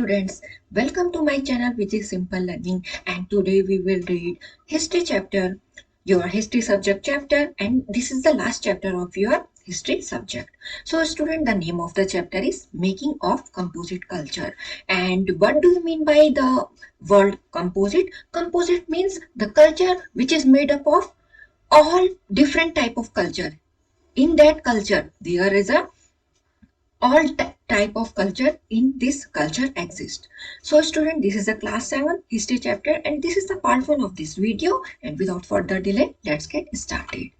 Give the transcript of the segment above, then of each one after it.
students, welcome to my channel which is Simple Learning, and today we will read history chapter, your history subject chapter, and this is the last chapter of your history subject. So student, the name of the chapter is Making of Composite Culture. And what do you mean by the word composite? Composite means the culture which is made up of all different type of culture. In that culture there is a all type of culture in this culture exist. So student, this is the class 7 history chapter and this is the part 1 of this video, and without further delay let's get started.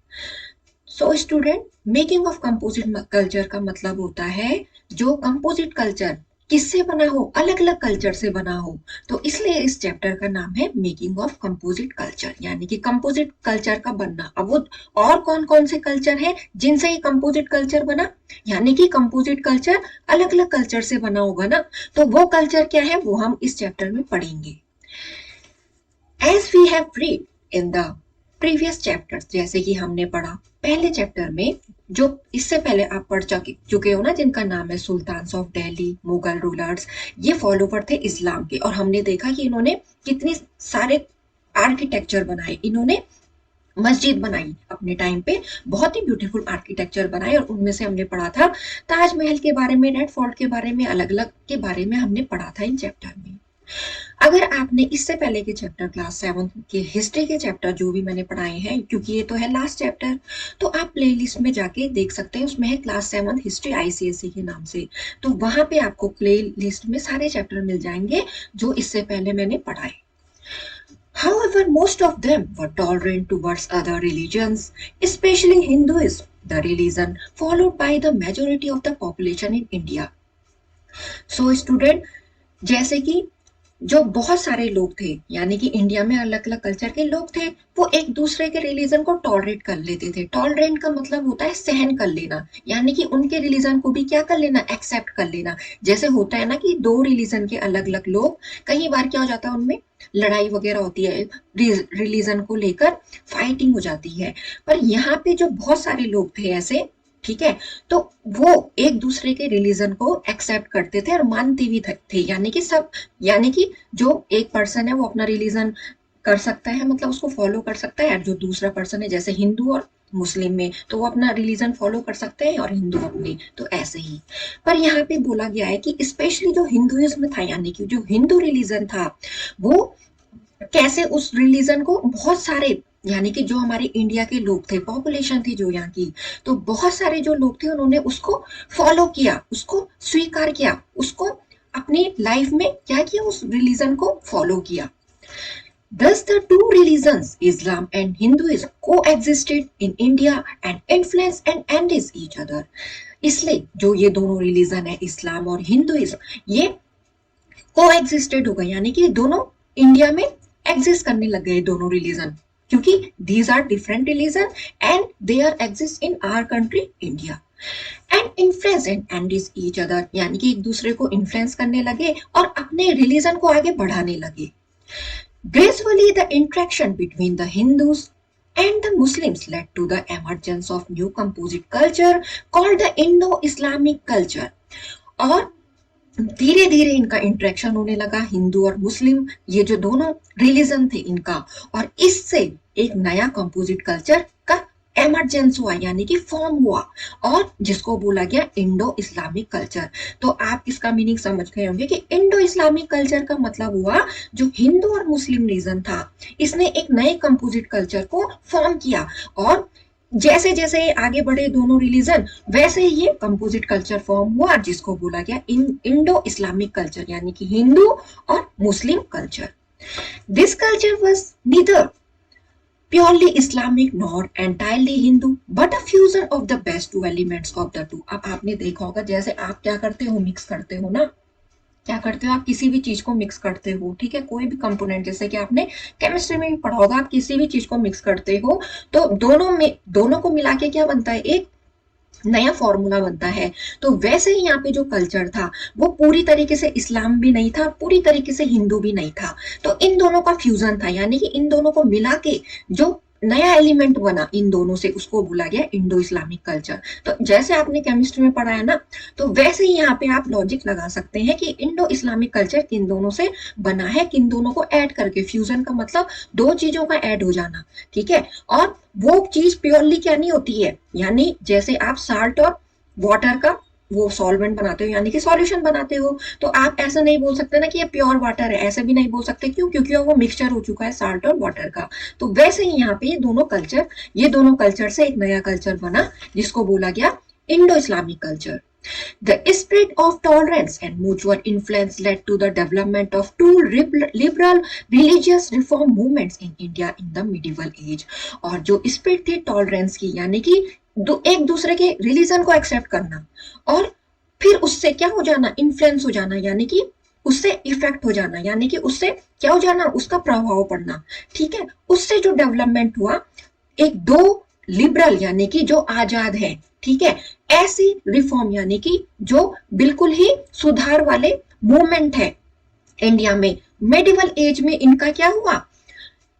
So student, making of composite culture का मतलब होता है जो composite culture किससे बना हो, अलग अलग कल्चर से बना हो, तो इसलिए इस चैप्टर का नाम है मेकिंग ऑफ कंपोजिट कल्चर, यानी कि कंपोजिट कल्चर का बनना। अब वो और कौन कौन से कल्चर हैं जिनसे ये कंपोजिट कल्चर बना, यानी कि कंपोजिट कल्चर अलग अलग कल्चर से बना होगा ना, तो वो कल्चर क्या है वो हम इस चैप्टर में पढ़ेंगे। As we have read in the previous chapters, जैसे कि हमने पढ़ा पहले चैप्टर में, जो इससे पहले आप पढ़ चुके हो ना, जिनका नाम है sultans of Delhi, Mughal rulers, ये फॉलोवर थे इस्लाम के, और हमने देखा कि इन्होंने कितनी सारे आर्किटेक्चर बनाए, इन्होंने मस्जिद बनाई अपने टाइम पे, बहुत ही ब्यूटीफुल आर्किटेक्चर बनाए, और उनमें से हमने पढ़ा था ताजमहल के बारे में, रेड फोर्ट के बारे में, अलग अलग के बारे में हमने पढ़ा था इन चैप्टर में। अगर आपने इससे पहले के चैप्टर क्लास 7 के हिस्ट्री के चैप्टर जो भी मैंने पढ़ाए हैं, क्योंकि ये तो है लास्ट चैप्टर, तो आप प्लेलिस्ट में जाके देख सकते हैं, उसमें है क्लास 7 हिस्ट्री आईसीएसई के नाम से, तो वहां पे आपको प्लेलिस्ट में सारे चैप्टर मिल जाएंगे जो इससे पहले मैंने पढ़ाए। However, most of them were tolerant towards other religions, especially Hinduism, the religion followed by the majority of the population in India. So student, जैसे कि जो बहुत सारे लोग थे, यानी कि इंडिया में अलग अलग कल्चर के लोग थे, वो एक दूसरे के रिलीजन को टॉलरेट कर लेते थे। टॉलरेंट का मतलब होता है सहन कर लेना, यानी कि उनके रिलीजन को भी क्या कर लेना, एक्सेप्ट कर लेना। जैसे होता है ना कि दो रिलीजन के अलग अलग लोग, कई बार क्या हो जाता है उनमें लड़ाई वगैरह होती है, रिलीजन को लेकर फाइटिंग हो जाती है, पर यहाँ पे जो बहुत सारे लोग थे ऐसे, ठीक है, तो वो एक दूसरे के रिलीजन को एक्सेप्ट करते थे और मानते भी थे, यानी कि सब, यानी कि जो एक पर्सन है वो अपना रिलीजन कर सकता है, मतलब उसको फॉलो कर सकता है, और जो दूसरा पर्सन है जैसे हिंदू और मुस्लिम में, तो वो अपना रिलीजन फॉलो कर सकते हैं और हिंदू अपने, तो ऐसे ही। पर यहाँ पे बोला गया है कि स्पेशली जो हिंदुइज्म था, यानी कि जो हिंदू रिलीजन था, वो कैसे उस रिलीजन को बहुत सारे, यानी कि जो हमारे इंडिया के लोग थे, पॉपुलेशन थी जो यहाँ की, तो बहुत सारे जो लोग थे उन्होंने उसको फॉलो किया, उसको स्वीकार किया, उसको अपनी लाइफ में क्या किया, उस रिलीजन को फॉलो किया। Thus the two religions, Islam and Hinduism, coexisted in India and influenced and enriched each other. इसलिए जो ये दोनों रिलीजन है, इस्लाम और हिंदुइज्म, ये कोएग्जिस्टेड हो गए, यानी कि दोनों इंडिया में एग्जिस्ट करने लग गए दोनों रिलीजन, क्योंकि these are different religion and they are exist in our country India and influence and enrich each other, यानी कि एक दूसरे को इन्फ्लुएंस करने लगे और अपने रिलीजन को आगे बढ़ाने लगे। Gradually the interaction between the Hindus and the Muslims led to the emergence of new composite culture called the Indo-Islamic culture, और धीरे धीरे इनका इंटरेक्शन होने लगा, हिंदू और मुस्लिम, ये जो दोनों रिलीजन थे इनका, और इससे एक नया कंपोजिट कल्चर का एमरजेंस हुआ, यानी कि फॉर्म हुआ, और जिसको बोला गया इंडो इस्लामिक कल्चर। तो आप इसका मीनिंग समझ गए होंगे कि इंडो इस्लामिक कल्चर का मतलब हुआ जो हिंदू और मुस्लिम रीजन था, इसने एक नए कंपोजिट कल्चर को फॉर्म किया, और जैसे जैसे आगे बढ़े दोनों रिलीजन, वैसे ही ये कंपोजिट कल्चर फॉर्म हुआ, जिसको बोला गया इंडो इस्लामिक कल्चर, यानी कि हिंदू और Muslim culture. This culture was neither purely Islamic nor entirely Hindu, but a fusion of the best two elements of the two. अब आपने देखा होगा, जैसे आप क्या करते हो, मिक्स करते हो ना, क्या करते हो आप, किसी भी चीज को मिक्स करते हो, ठीक है, कोई भी कंपोनेंट, जैसे कि आपने केमिस्ट्री में भी पढ़ा होगा, आप किसी भी चीज को मिक्स करते हो तो दोनों को मिला के क्या बनता है, एक नया फॉर्मूला बनता है। तो वैसे ही यहाँ पे जो कल्चर था वो पूरी तरीके से इस्लाम भी नहीं था, पूरी तरीके से हिंदू भी नहीं था, तो इन दोनों का फ्यूजन था, यानी कि इन दोनों को मिला के जो नया एलिमेंट बना इन दोनों से, उसको बोला गया इंडो इस्लामिक कल्चर। तो जैसे आपने केमिस्ट्री में पढ़ा है ना, तो वैसे ही यहाँ पे आप लॉजिक लगा सकते हैं कि इंडो इस्लामिक कल्चर किन दोनों से बना है, किन दोनों को ऐड करके। फ्यूजन का मतलब दो चीजों का ऐड हो जाना, ठीक है। और वो चीज प्योरली क्या नहीं होती है, यानी जैसे आप साल्ट और वाटर का वो सॉल्वेंट बनाते हो, यानी कि सॉल्यूशन बनाते हो, तो आप ऐसा नहीं बोल सकते ना कि ये प्योर वाटर है, ऐसे भी नहीं बोल सकते। क्यों? क्योंकि वो मिक्सचर हो चुका है साल्ट और वाटर का। तो वैसे ही यहाँ पे ये दोनों कल्चर से एक नया कल्चर बना, जिसको बोला गया Indo Islamic culture. The spirit of tolerance and mutual influence led to the development of two liberal religious reform movements in India in the medieval age। और जो स्पिरिट थी टॉलरेंस की, यानी कि एक दूसरे के रिलीजन को एक्सेप्ट करना, और फिर उससे क्या हो जाना, इन्फ्लुएंस हो जाना, यानी कि उससे इफेक्ट हो जाना, यानी कि उससे क्या हो जाना, उसका प्रभाव पड़ना, ठीक है। उससे जो डेवलपमेंट हुआ, एक दो लिबरल यानी कि जो आजाद है, ठीक है, ऐसी रिफॉर्म यानी कि जो बिल्कुल ही सुधार वाले मूवमेंट है इंडिया में। मेडिवल एज में इनका क्या हुआ,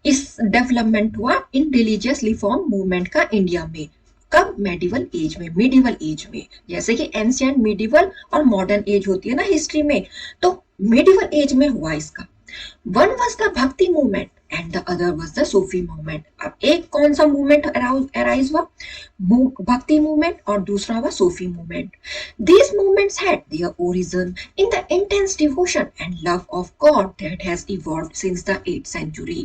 इस डेवलपमेंट हुआ इन रिलीजियस रिफॉर्म मूवमेंट का इंडिया में। कब? मेडिवल एज में, मिडिवल एज में। जैसे कि एंशियंट, मिडिवल और मॉडर्न एज होती है ना हिस्ट्री में, तो मिडिवल एज में हुआ इसका। One was the bhakti movement and the other was the Sufi movement. अब एक कौन सा मूवमेंट अराइज हुआ, भक्ति मूवमेंट, और दूसरा हुआ सूफी movement. These movements had their origin in the intense devotion and love of God that has evolved since the 8th century।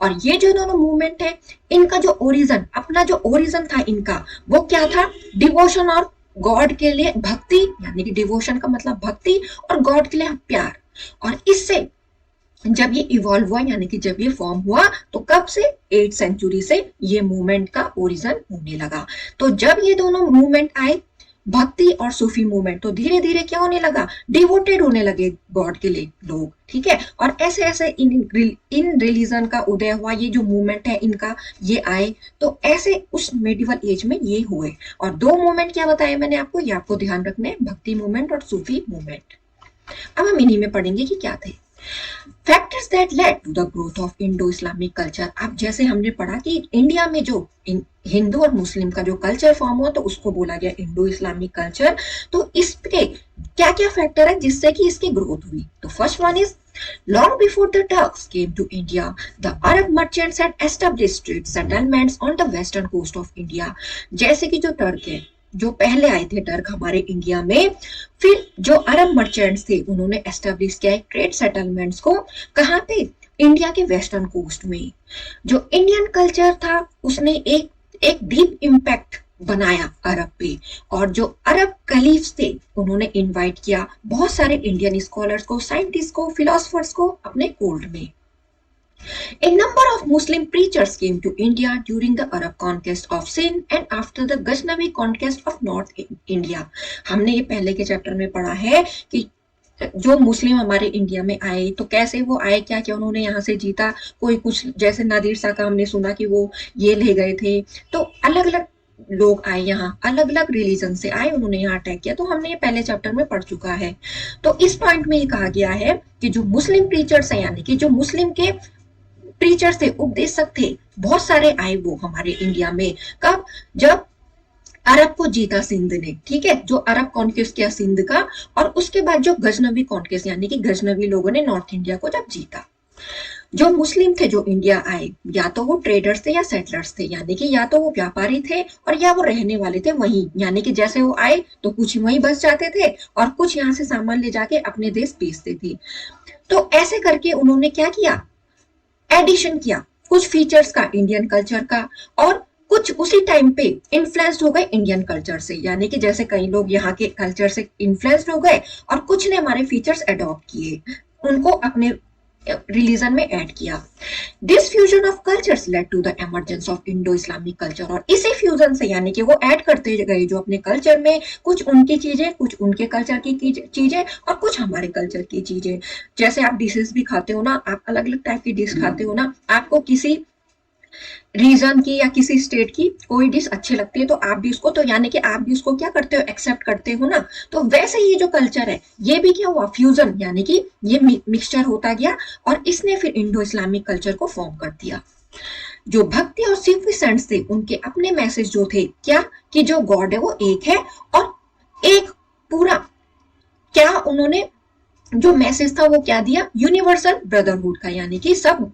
और ये जो दोनों मूवमेंट है, इनका जो ओरिजिन, अपना जो ओरिजिन था इनका, वो क्या था, डिवोशन और गॉड के लिए भक्ति, यानी कि डिवोशन का मतलब भक्ति, और गॉड के लिए प्यार। और इससे जब ये इवॉल्व हुआ, यानी कि जब ये फॉर्म हुआ, तो कब से, 8th सेंचुरी से ये मूवमेंट का ओरिजिन होने लगा। तो जब ये दोनों मूवमेंट आए, भक्ति और सूफी मूवमेंट, तो धीरे धीरे क्या होने लगा, डिवोटेड होने लगे गॉड के लिए लोग, ठीक है। और ऐसे ऐसे इन रिलीजन का उदय हुआ, ये जो मूवमेंट है इनका ये आए, तो ऐसे उस मेडिवल एज में ये हुए। और दो मूवमेंट क्या बताए मैंने आपको, ये आपको ध्यान रखने, भक्ति मूवमेंट और सूफी मूवमेंट। अब हम इन्हीं में पढ़ेंगे कि क्या थे factors that led to the growth of Indo Islamic culture. अब जैसे हमने पढ़ा कि इंडिया में जो हिंदू और मुस्लिम का जो कल्चर फॉर्म हुआ, तो उसको बोला गया इंडो इस्लामिक कल्चर। तो इसके क्या क्या फैक्टर है जिससे कि इसकी ग्रोथ हुई। तो first one is, long before the Turks came to India, the Arab merchants had established trade settlements on the western coast of India। जैसे कि जो टर्क है, जो पहले आए थे टर्क हमारे इंडिया में, फिर जो अरब मर्चेंट्स थे उन्होंने एस्टेब्लिश किया ट्रेड सेटलमेंट्स को, कहाँ पे, इंडिया के वेस्टर्न कोस्ट में। जो इंडियन कल्चर था उसने एक डीप इम्पैक्ट बनाया अरब पे, और जो अरब कलीफ्स थे उन्होंने इनवाइट किया बहुत सारे इंडियन स्कॉलर्स को, साइंटिस्ट को, फिलोसफर्स को अपने कोर्ट में। A number of Muslim preachers came to India during the Arab conquest of Sindh and after the Ghaznavi conquest of North India। हमने ये पहले के चैप्टर में पढ़ा है कि जो मुस्लिम हमारे इंडिया में आए, तो कैसे वो आए, क्या क्या उन्होंने यहाँ से जीता। कोई कुछ जैसे नादिर शाह का हमने सुना कि वो ये ले गए थे। तो अलग अलग लोग आए यहाँ, अलग अलग रिलीजन से आए, उन्होंने यहाँ अटैक किया। तो हमने ये पहले चैप्टर में पढ़ चुका है। तो इस पॉइंट में ये कहा गया है कि जो मुस्लिम प्रीचर्स हैं, यानी कि जो मुस्लिम के प्रीचर्स थे, उपदेशक थे, बहुत सारे आए वो हमारे इंडिया में। कब? जब अरब को जीता सिंध ने, ठीक है, जो अरब कॉन्क्वेस्ट किया सिंध का, और उसके बाद जो गजनवी कॉन्क्वेस्ट, यानी कि गजनवी लोगों ने नॉर्थ इंडिया को जब जीता। जो मुस्लिम थे जो इंडिया आए, या तो वो ट्रेडर्स थे या सेटलर्स थे, यानी कि या तो वो व्यापारी थे और या वो रहने वाले थे वहीं, यानी कि जैसे वो आए तो कुछ वहीं बस जाते थे और कुछ यहाँ से सामान ले जाके अपने देश बेचते थे। तो ऐसे करके उन्होंने क्या किया, एडिशन किया कुछ फीचर्स का इंडियन कल्चर का, और कुछ उसी टाइम पे इन्फ्लुएंस्ड हो गए इंडियन कल्चर से, यानी कि जैसे कई लोग यहाँ के कल्चर से इन्फ्लुएंस्ड हो गए और कुछ ने हमारे फीचर्स अडॉप्ट किए, उनको अपने रिलीजन में ऐड किया। This fusion of cultures led to the emergence of Indo Islamic culture. और इसी फ्यूजन से, यानी कि वो ऐड करते गए जो अपने कल्चर में, कुछ उनकी चीजें, कुछ उनके कल्चर की चीजें, और कुछ हमारे कल्चर की चीजें। जैसे आप डिशेस भी खाते हो ना, आप अलग अलग टाइप की डिश खाते हो ना, आपको किसी रीजन की या किसी स्टेट की कोई डिश अच्छी लगती है, तो आप भी उसको, तो यानी कि आप भी उसको क्या करते हो, एक्सेप्ट करते हो ना। तो वैसे ये जो कल्चर है, ये भी क्या हुआ, फ्यूजन, यानी कि ये मिक्सचर होता गया और इसने फिर इंडो इस्लामिक कल्चर को फॉर्म कर दिया। जो भक्ति और सूफी संत थे उनके अपने मैसेज जो थे क्या, कि जो गॉड है वो एक है, और एक पूरा क्या उन्होंने जो मैसेज था वो क्या दिया, यूनिवर्सल ब्रदरहुड का, यानी कि सब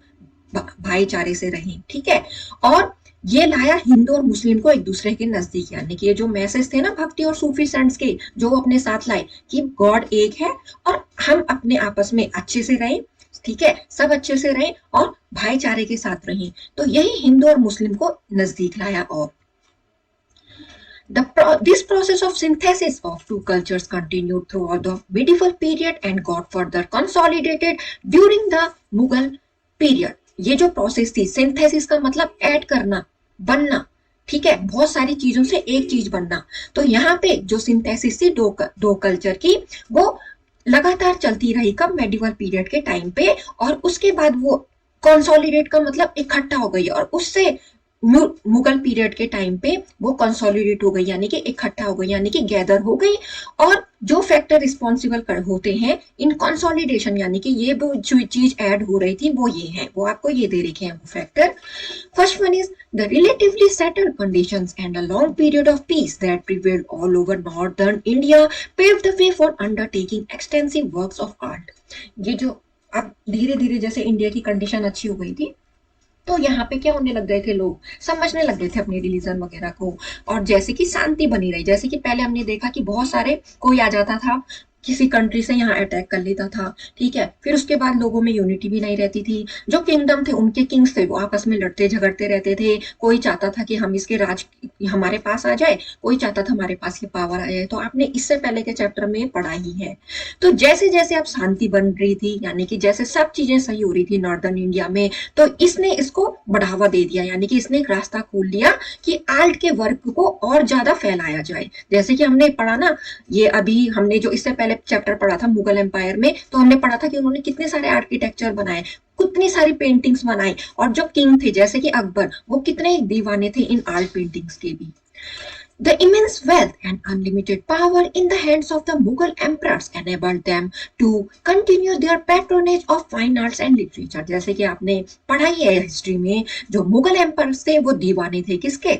भाईचारे से रहें, ठीक है। और ये लाया हिंदू और मुस्लिम को एक दूसरे के नजदीक, यानी कि ये जो मैसेज थे ना भक्ति और सूफी संट्स के जो अपने साथ लाए कि गॉड एक है और हम अपने आपस में अच्छे से रहें, ठीक है, सब अच्छे से रहें और भाईचारे के साथ रहें, तो यही हिंदू और मुस्लिम को नजदीक लाया। और this process of synthesis of two cultures continued throughout the medieval period and got further consolidated during the Mughal period. ये जो प्रोसेस थी, सिंथेसिस का मतलब ऐड करना, बनना, ठीक है, बहुत सारी चीजों से एक चीज बनना। तो यहाँ पे जो सिंथेसिस थी दो कल्चर की, वो लगातार चलती रही, कब, मेडिवल पीरियड के टाइम पे, और उसके बाद वो कंसोलिडेट का मतलब इकट्ठा हो गई, और उससे मुगल पीरियड के टाइम पे वो कंसोलिडेट हो गई, यानी कि इकट्ठा हो गई, यानी कि गैदर हो गई। और जो फैक्टर रिस्पॉन्सिबल होते हैं इन कंसोलिडेशन, यानी कि ये वो जो चीज ऐड हो रही थी वो ये है, वो आपको ये दे रखे हैं वो factor. First one is the relatively settled conditions and a long period of peace that prevailed all over northern India paved the way for undertaking extensive works of art. ये जो अब धीरे धीरे जैसे इंडिया की कंडीशन अच्छी हो गई थी, तो यहाँ पे क्या होने लग गए थे, लोग समझने लग गए थे अपने रिलीजन वगैरह को, और जैसे कि शांति बनी रही। जैसे कि पहले हमने देखा कि बहुत सारे कोई आ जाता था किसी कंट्री से, यहाँ अटैक कर लेता था, ठीक है, फिर उसके बाद लोगों में यूनिटी भी नहीं रहती थी। जो किंगडम थे, उनके किंग्स थे, वो आपस में लड़ते झगड़ते रहते थे। कोई चाहता था कि हम इसके राज हमारे पास आ जाए, कोई चाहता था हमारे पास ये पावर आ जाए। तो आपने इससे पहले के चैप्टर में पढ़ा ही है। तो जैसे जैसे अब शांति बन रही थी, यानी कि जैसे सब चीजें सही हो रही थी नॉर्दर्न इंडिया में, तो इसने इसको बढ़ावा दे दिया, यानी कि इसने एक रास्ता खोल लिया कि आर्ट के वर्क को और ज्यादा फैलाया जाए। जैसे कि हमने पढ़ा ना, ये अभी हमने जो इससे पहले चैप्टर पढ़ा था मुगल एम्पायर में, तो हमने पढ़ा था कि उन्होंने कितने सारे आर्किटेक्चर बनाए, कितनी सारी पेंटिंग्स बनाई, और जो किंग थे जैसे कि अकबर, वो कितने दीवाने थे इन आर्ट पेंटिंग्स के भी। The immense wealth and unlimited power in the hands of the Mughal emperors enabled them to continue their patronage of fine arts and literature। जैसे कि आपने पढ़ाई है हिस्ट्री में, जो मुगल एम्पायर्स थे वो दीवाने थे किसके,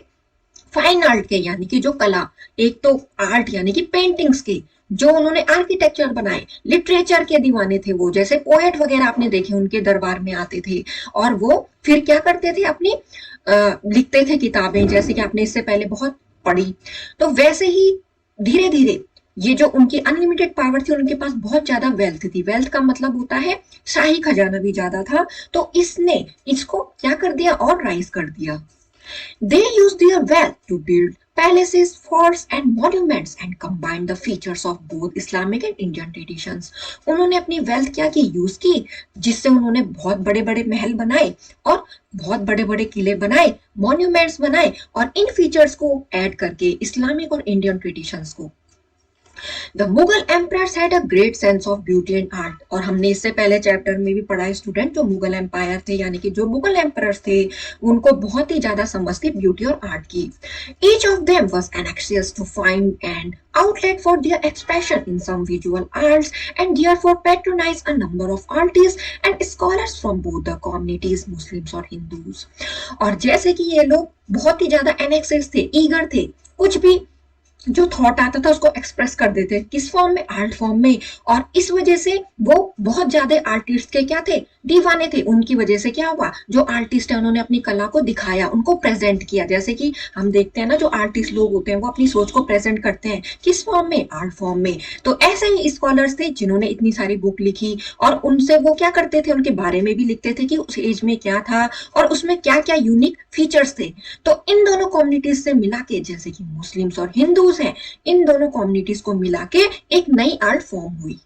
फाइन आर्ट के, यानी कि जो कला, एक तो आर्ट यानी कि पेंटिंग्स के, जो उन्होंने आर्किटेक्चर बनाए, लिटरेचर के दीवाने थे वो, जैसे पोएट वगैरह आपने देखे उनके दरबार में आते थे, और वो फिर क्या करते थे, अपनी लिखते थे किताबें, जैसे कि आपने इससे पहले बहुत पढ़ी। तो वैसे ही धीरे धीरे ये जो उनकी अनलिमिटेड पावर थी, उनके पास बहुत ज्यादा वेल्थ थी। वेल्थ का मतलब होता है शाही खजाना भी ज्यादा था, तो इसने इसको क्या कर दिया, और राइज कर दिया। They used their wealth to build palaces, forts and monuments and combine the features of both Islamic and Indian traditions। उन्होंने अपनी वेल्थ क्या की, यूज की, जिससे उन्होंने बहुत बड़े बड़े महल बनाए और बहुत बड़े बड़े किले बनाए, मॉन्यूमेंट्स बनाए, और इन फीचर्स को ऐड करके इस्लामिक और इंडियन ट्रेडिशंस को। The Mughal empires had a great sense of beauty and art. और हमने इससे पहले चैप्टर में भी पढ़ा है स्टूडेंट, जो मुगल एम्पायर थे, यानी कि जो मुगल एम्पायर्स थे, उनको बहुत ही ज्यादा समझ थी ब्यूटी और आर्ट की। Each of them was anxious to find and outlet for their expression in some visual arts and therefore patronize a number of artists and scholars from both the communities, Muslims और Hindus। और जैसे कि ये लोग बहुत ही ज्यादा एनेक्सियस थे, eager थे, कुछ भी जो थॉट आता था उसको एक्सप्रेस कर देते, किस फॉर्म में, आर्ट फॉर्म में। और इस वजह से वो बहुत ज्यादा आर्टिस्ट के क्या थे, दीवाने थे। उनकी वजह से क्या हुआ, जो आर्टिस्ट है उन्होंने अपनी कला को दिखाया, उनको प्रेजेंट किया। जैसे कि हम देखते हैं ना, जो आर्टिस्ट लोग होते हैं वो अपनी सोच को प्रेजेंट करते हैं किस फॉर्म में, आर्ट फॉर्म में। तो ऐसे ही स्कॉलर्स थे जिन्होंने इतनी सारी बुक लिखी, और उनसे वो क्या करते थे, उनके बारे में भी लिखते थे कि उस एज में क्या था और उसमें क्या क्या यूनिक फीचर्स थे। तो इन दोनों कम्युनिटीज से मिला के, जैसे कि मुस्लिम्स और हिंदूज हैं, इन दोनों कम्युनिटीज को मिला के एक नई आर्ट फॉर्म हुई।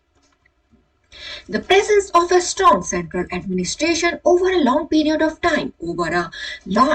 The presence of a strong central administration over a long period of time over a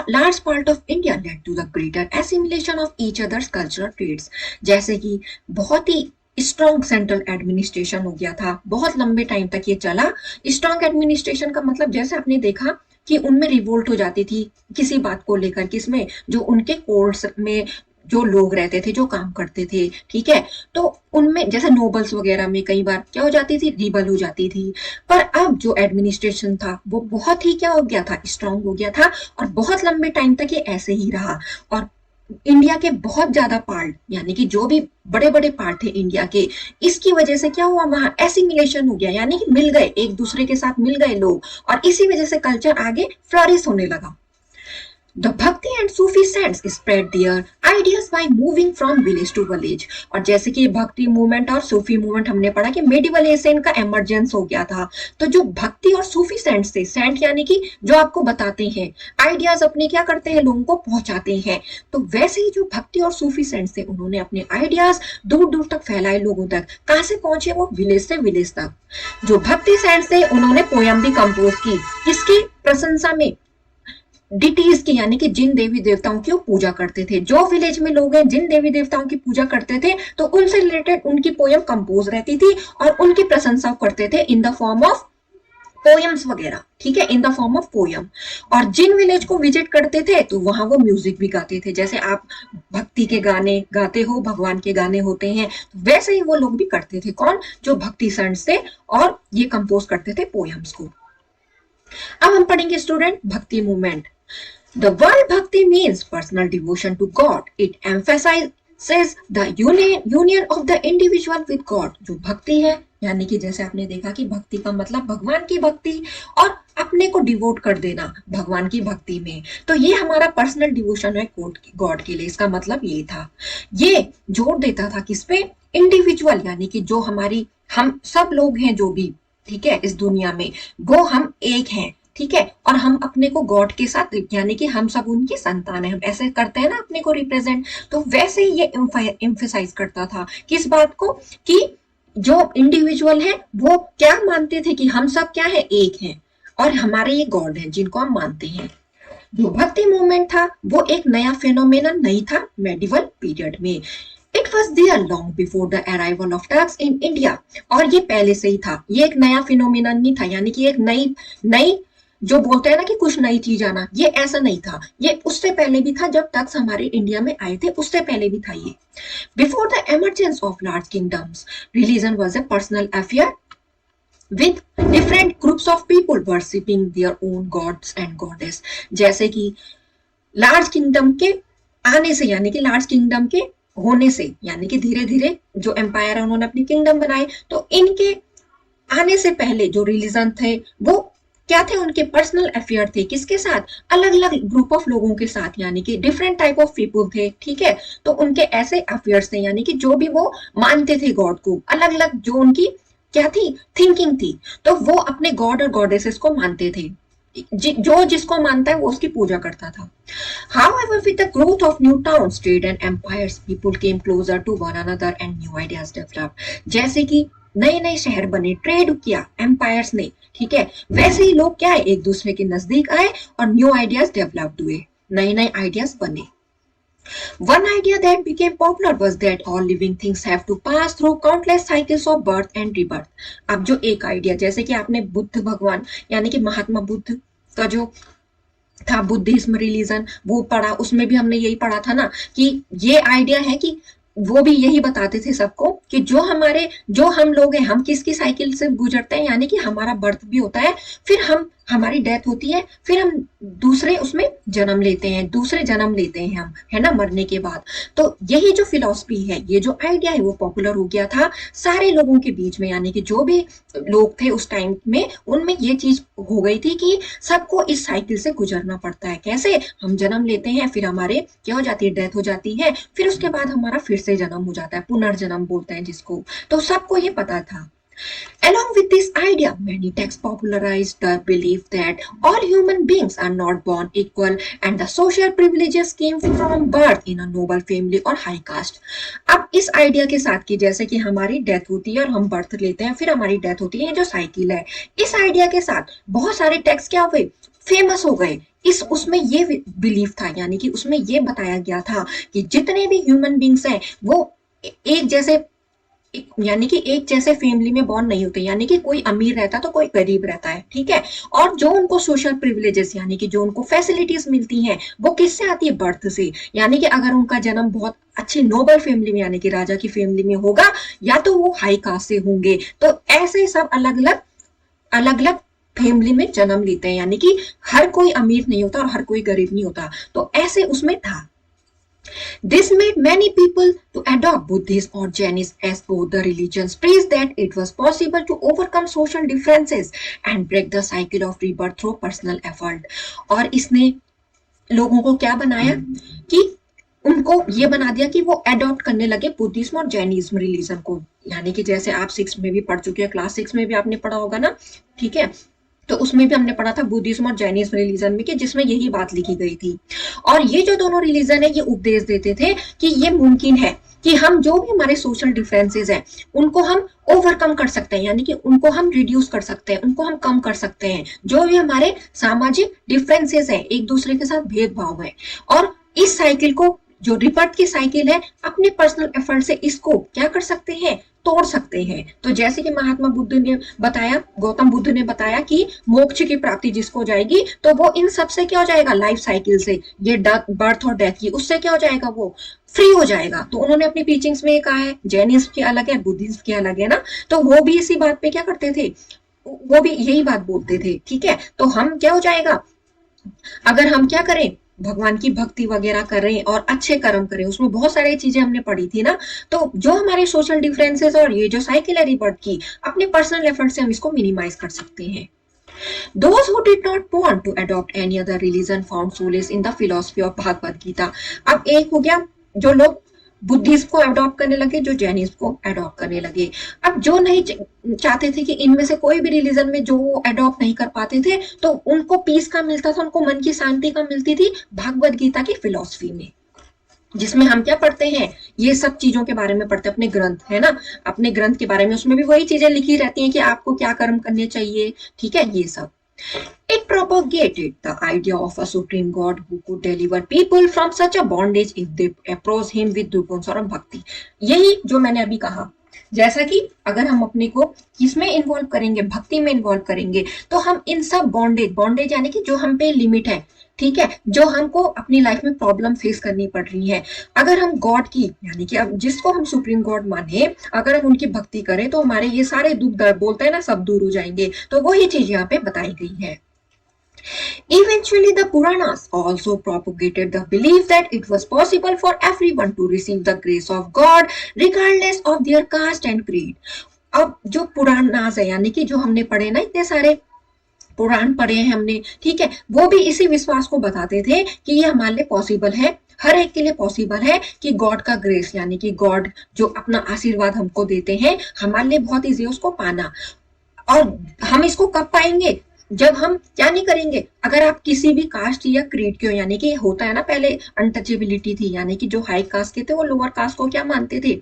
large part of India led to the greater assimilation of each other's cultural traits। जैसे कि बहुत ही strong central administration हो गया था, बहुत लंबे time तक ये चला। स्ट्रॉन्ग एडमिनिस्ट्रेशन का मतलब जैसे आपने देखा कि उनमें रिवोल्ट हो जाती थी किसी बात को लेकर, किसमें, जो उनके कोर्ट्स में जो लोग रहते थे, जो काम करते थे, ठीक है, तो उनमें जैसे नोबल्स वगैरह में कई बार क्या हो जाती थी, रिबल हो जाती थी। पर अब जो एडमिनिस्ट्रेशन था वो बहुत ही क्या हो गया था, स्ट्रांग हो गया था, और बहुत लंबे टाइम तक ये ऐसे ही रहा। और इंडिया के बहुत ज्यादा पार्ट, यानी कि जो भी बड़े बड़े पार्ट थे इंडिया के, इसकी वजह से क्या हुआ, वहां एसिमिलेशन हो गया, यानी कि मिल गए, एक दूसरे के साथ मिल गए लोग, और इसी वजह से कल्चर आगे फ्लरिश होने लगा। The Bhakti and Sufi saints spread their ideas by moving from village to village। और जैसे कि भक्ति मूवमेंट और सूफी मूवमेंट हमने पढ़ा कि मेडिवल एज से इनका एमरजेंस हो गया था, तो जो भक्ति और सूफी सेंट्स थे, सेंट यानी कि जो आपको बताते हैं, आइडियाज अपने क्या करते हैं, लोगों को पहुंचाते हैं, तो वैसे ही जो भक्ति और सूफी सेंट्स थे, उन्होंने अपने आइडियाज दूर दूर तक फैलाए लोगों तक। कहां से पहुंचे वो, विलेज से विलेज तक। जो भक्ति सेंट्स थे उन्होंने पोयम भी कंपोज की, किसकी प्रशंसा में, डिटीज की, यानी कि जिन देवी देवताओं की वो पूजा करते थे। जो विलेज में लोग हैं जिन देवी देवताओं की पूजा करते थे, तो उनसे रिलेटेड उनकी पोयम कंपोज रहती थी और उनकी प्रशंसा करते थे इन द फॉर्म ऑफ पोयम्स वगैरह, ठीक है, इन द फॉर्म ऑफ पोयम। और जिन विलेज को विजिट करते थे तो वहां वो म्यूजिक भी गाते थे, जैसे आप भक्ति के गाने गाते हो, भगवान के गाने होते हैं, वैसे ही वो लोग भी करते थे। कौन, जो भक्ति संत थे, और ये कंपोज करते थे पोयम्स को। अब हम पढ़ेंगे स्टूडेंट भक्ति movement. The word bhakti means personal devotion to God. It emphasizes the union of the individual with God. जो भक्ति है, यानी कि जैसे आपने देखा कि भक्ति का मतलब भगवान की भक्ति और अपने को डिवोट कर देना भगवान की भक्ति में, तो ये हमारा पर्सनल डिवोशन है गॉड के लिए। इसका मतलब ये था, ये जोर देता था किस पे, इंडिविजुअल, यानी कि जो हमारी, हम सब लोग हैं जो भी, ठीक है, इस दुनिया में, वो हम एक हैं, ठीक है, और हम अपने को गॉड के साथ, यानी कि हम सब उनकी संतान है, हम ऐसे करते हैं ना अपने को रिप्रेजेंट, तो वैसे ही ये एम्फेसाइज करता था किस बात को, कि जो इंडिविजुअल है वो क्या मानते थे कि हम सब क्या है, एक हैं, और हमारे ये गॉड हैं जिनको हम मानते हैं। जो भक्ति मूवमेंट था वो एक नया फेनोमेनन नहीं था मेडिवल पीरियड में। It was there long before the arrival of Turks in India. और ये पहले से ही था, ये एक नया फिनोमिनन नहीं था, यानी कि एक नई नई जो बोलते हैं ना कि कुछ नई चीज आना, ये ऐसा नहीं था, ये उससे पहले भी था, जब टर्क्स हमारे इंडिया में आए थे उससे पहले भी था ये। Before the emergence of large kingdoms, religion was a personal affair with different groups of people worshipping their own gods and goddess। जैसे कि लार्ज किंगडम के आने से, यानी कि लार्ज किंगडम के होने से, यानी कि धीरे धीरे जो एम्पायर है उन्होंने अपने किंगडम बनाए, तो इनके आने से पहले जो रिलीजन थे वो क्या थे, उनके पर्सनल अफेयर थे, किसके साथ, अलग अलग ग्रुप ऑफ लोगों के साथ, यानी कि डिफरेंट टाइप ऑफ पीपल थे, ठीक है, तो उनके ऐसे अफेयर्स थे, यानी कि जो भी वो मानते थे गॉड को, अलग अलग जो उनकी क्या थी, थिंकिंग थी, तो वो अपने गॉड और गॉडेसेस को मानते थे, जो जिसको मानता है वो उसकी पूजा करता था। However, with the growth of new towns, trade and empires, people came closer to one another and new ideas developed। जैसे कि नए नए शहर बने, ट्रेड किया एम्पायर्स ने, ठीक है, वैसे ही लोग क्या है, एक दूसरे के नजदीक आए और न्यू आइडियाज डेवलप्ड हुए, नए नए आइडियाज बने। One idea that became popular was that all living things have to pass through countless cycles of birth and rebirth। अब जो एक आइडिया, जैसे कि आपने बुद्ध भगवान यानी कि महात्मा बुद्ध का जो था बुद्धिज्म रिलीजन वो पढ़ा, उसमें भी हमने यही पढ़ा था ना, कि ये आइडिया है कि वो भी यही बताते थे सबको कि जो हम लोग हैं, हम किसकी साइकिल से गुजरते हैं, यानी कि हमारा बर्थ भी होता है, फिर हमारी डेथ होती है, फिर हम दूसरे उसमें जन्म लेते हैं, दूसरे जन्म लेते हैं हम, है ना, मरने के बाद। तो यही जो फिलॉसफी है, ये जो आइडिया है वो पॉपुलर हो गया था सारे लोगों के बीच में, यानी कि जो भी लोग थे उस टाइम में, उनमें ये चीज हो गई थी कि सबको इस साइकिल से गुजरना पड़ता है। कैसे, हम जन्म लेते हैं, फिर हमारे क्या हो जाती है, डेथ हो जाती है, फिर उसके बाद हमारा फिर से जन्म हो जाता है, पुनर्जन्म बोलते हैं जिसको, तो सबको ये पता था। Along with this idea, many texts popularized the belief that all human beings are not born equal and the social privileges came from birth in a noble family or high caste। अब इस idea के साथ कि जैसे कि हमारी death होती है और हम बर्थ लेते हैं, फिर हमारी डेथ होती है, ये जो साइकिल है, इस आइडिया के साथ बहुत सारे टेक्स्ट क्या हुए, फेमस हो गए। उसमें ये बिलीफ था, यानी कि उसमें ये बताया गया था कि जितने भी ह्यूमन बींग्स हैं वो एक जैसे यानी कि एक जैसे फैमिली में बॉर्न नहीं होते, यानी कि कोई अमीर रहता है तो कोई गरीब रहता है, ठीक है। और जो उनको सोशल प्रिविलेजेस यानी कि जो उनको फैसिलिटीज मिलती हैं वो किससे आती है, बर्थ से। यानी कि अगर उनका जन्म बहुत अच्छी नोबल फैमिली में यानी कि राजा की फैमिली में होगा, या तो वो हाई कास्ट से होंगे। तो ऐसे सब अलग अलग फैमिली में जन्म लेते हैं, यानी कि हर कोई अमीर नहीं होता और हर कोई गरीब नहीं होता। तो ऐसे उसमें था। This made many people to adopt Buddhism or Jainism as both the religions preached that it was possible to overcome social differences and break the cycle of rebirth through personal effort. और इसने लोगों को क्या बनाया कि उनको ये बना दिया कि वो अडॉप्ट करने लगे बुद्धिज्म और जैनिज्म रिलीजन को। यानी कि जैसे आप 6 में भी पढ़ चुके हैं, क्लास 6 में भी आपने पढ़ा होगा ना, ठीक है। तो उसमें भी हमने पढ़ा था बुद्धिज्म और जैनिज्म रिलीजन में कि जिसमें यही बात लिखी गई थी। और ये जो दोनों रिलीजन है ये उपदेश देते थे कि ये मुमकिन है कि हम जो भी हमारे सोशल डिफरेंसेस हैं उनको हम ओवरकम कर सकते हैं, यानी कि उनको हम रिड्यूस कर सकते हैं, उनको हम कम कर सकते हैं। जो भी हमारे सामाजिक डिफरेंसेस हैं, एक दूसरे के साथ भेदभाव है, और इस साइकिल को, जो रिबर्थ की साइकिल है, अपने पर्सनल एफर्ट से इसको क्या कर सकते हैं, तोड़ सकते हैं। तो जैसे कि महात्मा बुद्ध ने बताया, गौतम बुद्ध ने बताया कि मोक्ष की प्राप्ति जिसको जाएगी तो वो इन सब से क्या हो जाएगा, लाइफ साइकिल से, ये बर्थ और डेथ की, उससे क्या हो जाएगा, वो फ्री हो जाएगा। तो उन्होंने अपनी टीचिंग्स में कहा है, जैनिज्म की अलग है, बुद्धिज्म की अलग है ना। तो वो भी इसी बात पे क्या करते थे, वो भी यही बात बोलते थे, ठीक है। तो हम क्या हो जाएगा, अगर हम क्या करें, भगवान की भक्ति वगैरह करें और अच्छे कर्म करें, उसमें बहुत सारी चीजें हमने पढ़ी थी ना। तो जो हमारे सोशल डिफरेंसेस और ये जो साइकिल है रिबर्थ की, अपने पर्सनल एफर्ट से हम इसको मिनिमाइज कर सकते हैं। Those who did not want to adopt any other religion found solace in the philosophy of Bhagavad Gita. अब एक हो गया जो लोग बुद्धिज्म को अडॉप्ट करने लगे, जो जैनिज्म को अडॉप्ट करने लगे। अब जो नहीं चाहते थे कि इनमें से कोई भी रिलीजन में जो अडॉप्ट नहीं कर पाते थे, तो उनको पीस का मिलता था, उनको मन की शांति का मिलती थी भगवद गीता की फिलॉसफी में, जिसमें हम क्या पढ़ते हैं, ये सब चीजों के बारे में पढ़ते हैं, अपने ग्रंथ है ना, अपने ग्रंथ के बारे में, उसमें भी वही चीजें लिखी रहती हैं कि आपको क्या कर्म करने चाहिए, ठीक है, ये सब। It propagated the idea of a supreme God who could deliver people from such a bondage if they approach him with dukkans और भक्ति। यही जो मैंने अभी कहा, जैसा कि अगर हम अपने को किसमें इन्वॉल्व करेंगे, भक्ति में इन्वॉल्व करेंगे, तो हम इन सब बॉन्डेज यानी कि जो हम पे लिमिट है, ठीक है, जो हमको अपनी लाइफ में प्रॉब्लम फेस करनी पड़ रही है, अगर हम गॉड की यानी कि अब जिसको हम सुप्रीम गॉड माने, अगर हम उनकी भक्ति करें तो हमारे ये सारे दुख दर्द बोलते हैं ना, सब दूर हो जाएंगे। तो वही चीज यहाँ पे बताई गई है। Eventually, the Puranas also propagated the belief that it was possible for everyone to receive the grace of God regardless of their caste and creed. अब जो पुराणास है यानी कि जो हमने पढ़े ना, इतने सारे पुराण पढ़े हैं हमने, ठीक है, वो भी इसी विश्वास को बताते थे कि ये हमारे लिए पॉसिबल है, हर एक के लिए पॉसिबल है कि गॉड का ग्रेस यानी कि गॉड जो अपना आशीर्वाद हमको देते हैं, हमारे लिए बहुत ईजी है उसको पाना। और हम इसको कब पाएंगे, जब हम क्या नहीं करेंगे, अगर आप किसी भी कास्ट या क्रीड के हो, यानी कि होता है ना, पहले अनटचेबिलिटी थी, यानी कि जो हाई कास्ट के थे वो लोअर कास्ट को क्या मानते थे,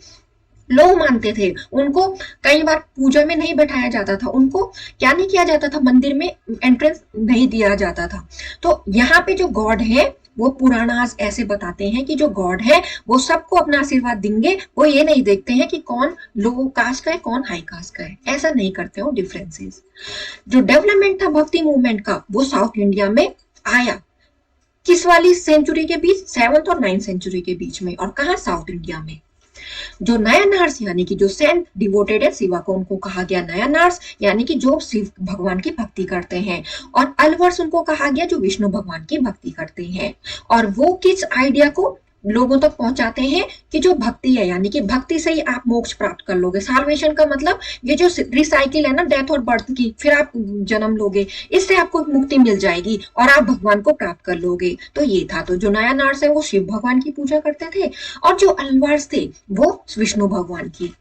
लो मानते थे। उनको कई बार पूजा में नहीं बैठाया जाता था, उनको क्या नहीं किया जाता था, मंदिर में एंट्रेंस नहीं दिया जाता था। तो यहाँ पे जो गॉड है वो पुराणास ऐसे बताते हैं कि जो गॉड है वो सबको अपना आशीर्वाद देंगे, वो ये नहीं देखते हैं कि कौन लो कास्ट का है कौन हाई कास्ट का है, ऐसा नहीं करते हो डिफरेंसेस। जो डेवलपमेंट था भक्ति मूवमेंट का वो साउथ इंडिया में आया, किस वाली सेंचुरी के बीच, 7th और 9th सेंचुरी के बीच में, और कहा, साउथ इंडिया में। जो नयनार्स यानी कि जो सेंट डिवोटेड है शिवा को, उनको कहा गया नयनार्स, यानी कि जो शिव भगवान की भक्ति करते हैं, और अलवर्स उनको कहा गया जो विष्णु भगवान की भक्ति करते हैं। और वो किस आइडिया को लोगों तक पहुंचाते हैं कि जो भक्ति है यानी कि भक्ति से ही आप मोक्ष प्राप्त कर लोगे। साल्वेशन का मतलब ये जो रिसाइकिल है ना डेथ और बर्थ की, फिर आप जन्म लोगे, इससे आपको मुक्ति मिल जाएगी और आप भगवान को प्राप्त कर लोगे। तो ये था। तो जो नया नार्स है वो शिव भगवान की पूजा करते थे, और जो अलवार्स थे वो विष्णु भगवान की।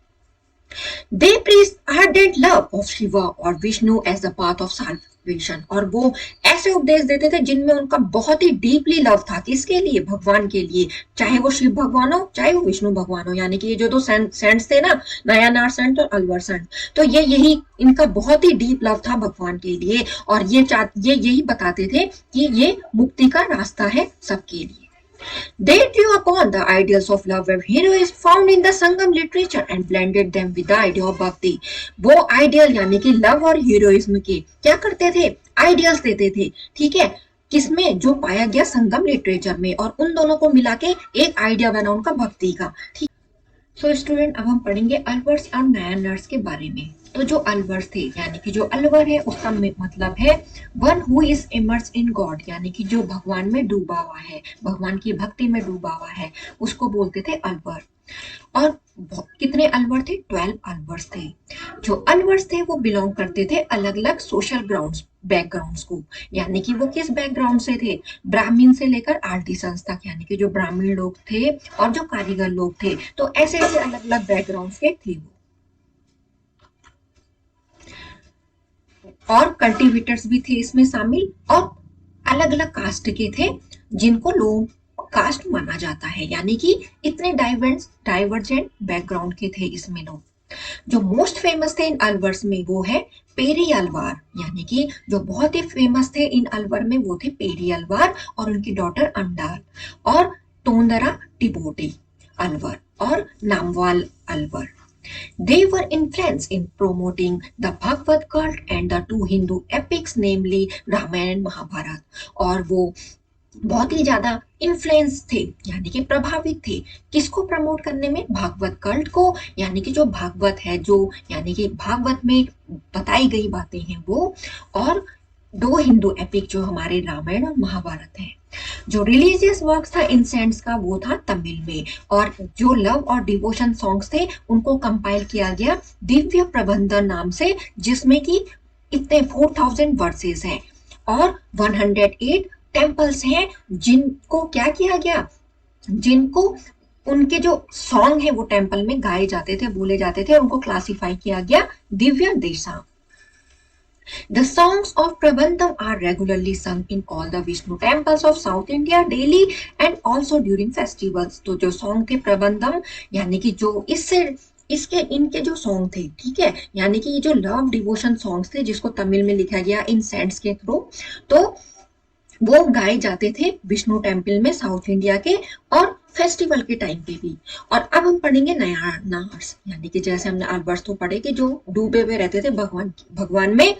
They preached ardent love of Shiva और Vishnu as the path of salvation। और वो ऐसे उपदेश देते थे जिनमें उनका बहुत ही डीपली लव था, किसके लिए, भगवान के लिए, चाहे वो शिव भगवान हो चाहे वो विष्णु भगवान हो। यानी कि ये जो दो सेंट्स थे ना, नयानार सेंट और अलवर सेंट, तो ये यही इनका बहुत ही डीप लव था भगवान के लिए, और ये यही बताते थे कि ये मुक्ति का रास्ता है सबके लिए। They drew upon the ideals of love and heroism found in the Sangam literature and blended them with the idea of bhakti. वो आइडियल यानी कि लव और हीरोइज्म के क्या करते थे, आइडियल्स देते थे, ठीक है, किसमें, जो पाया गया संगम लिटरेचर में, और उन दोनों को मिला के एक आइडिया बना उनका भक्ति का, ठीक। सो स्टूडेंट, अब हम पढ़ेंगे अलवर्स और नायनर्स के बारे में। तो जो अलवर्स थे यानी कि जो अलवर है उसका मतलब है one who is immerse in God, यानी कि जो भगवान में डूबा हुआ है, भगवान की भक्ति में डूबा हुआ है, उसको बोलते थे अलवर। और कितने अलवर थे, 12 अलवर्स थे। जो अलवर्स थे वो बिलोंग करते थे अलग अलग सोशल ग्राउंड्स बैकग्राउंड्स को, यानी कि वो किस बैकग्राउंड से थे, ब्राह्मण से लेकर आर्टिसंस तक, यानी कि जो ब्राह्मण लोग थे और जो कारीगर लोग थे, तो ऐसे ऐसे अलग अलग बैकग्राउंड के थे वो। और कल्टीवेटर्स भी थे इसमें शामिल, और अलग अलग कास्ट के थे जिनको लोग कास्ट माना जाता है, यानी कि इतने डाइवर्जेंट बैकग्राउंड के थे इसमें लोग। जो मोस्ट फेमस थे इन अलवर्स में वो है पेरी अलवार, यानी कि जो बहुत ही फेमस थे इन अलवर में वो थे पेरी अलवार और उनकी डॉटर अंडाल, और तोंदरा टिबोटी अलवर और नामवाल Alwar. They were influenced in promoting the Bhagavad cult and the two Hindu epics, namely Ramayan and Mahabharat. और वो बहुत ही ज्यादा इन्फ्लुएंस थे, यानी कि प्रभावित थे, किसको प्रमोट करने में, भागवत कल्ट को, यानी कि जो भागवत है, जो यानी कि भागवत में बताई गई बातें हैं वो, और दो हिंदू एपिक जो हमारे रामायण और महाभारत है। जो रिलीजियस वर्क्स था इंसेंट्स का वो था तमिल में, और जो लव और डिवोशन सॉन्ग्स थे उनको कंपाइल किया गया दिव्य प्रबंधन नाम से, जिसमें कि इतने 4000 वर्सेस हैं और 108 टेम्पल्स हैं, जिनको क्या किया गया, जिनको उनके जो सॉन्ग है वो टेम्पल में गाए जाते थे, बोले जाते थे, उनको क्लासिफाई किया गया दिव्य देशा। The songs of Prabandham are regularly sung in all the Vishnu temples of South India daily and also during festivals। तो जो सॉन्ग थे प्रबंधम, यानी कि जो इसके इनके जो सॉन्ग थे, ठीक है, यानी कि ये जो लव डिवोशन सॉन्ग्स थे जिसको तमिल में लिखा गया इन सेंट्स के थ्रू, तो वो गाए जाते थे विष्णु टेम्पल में साउथ इंडिया के, और फेस्टिवल के टाइम पे भी। और अब हम पढ़ेंगे नायनार्स, यानी कि जैसे हमने अलवर्स तो पढ़े कि जो डूबे हुए रहते थे भगवान में।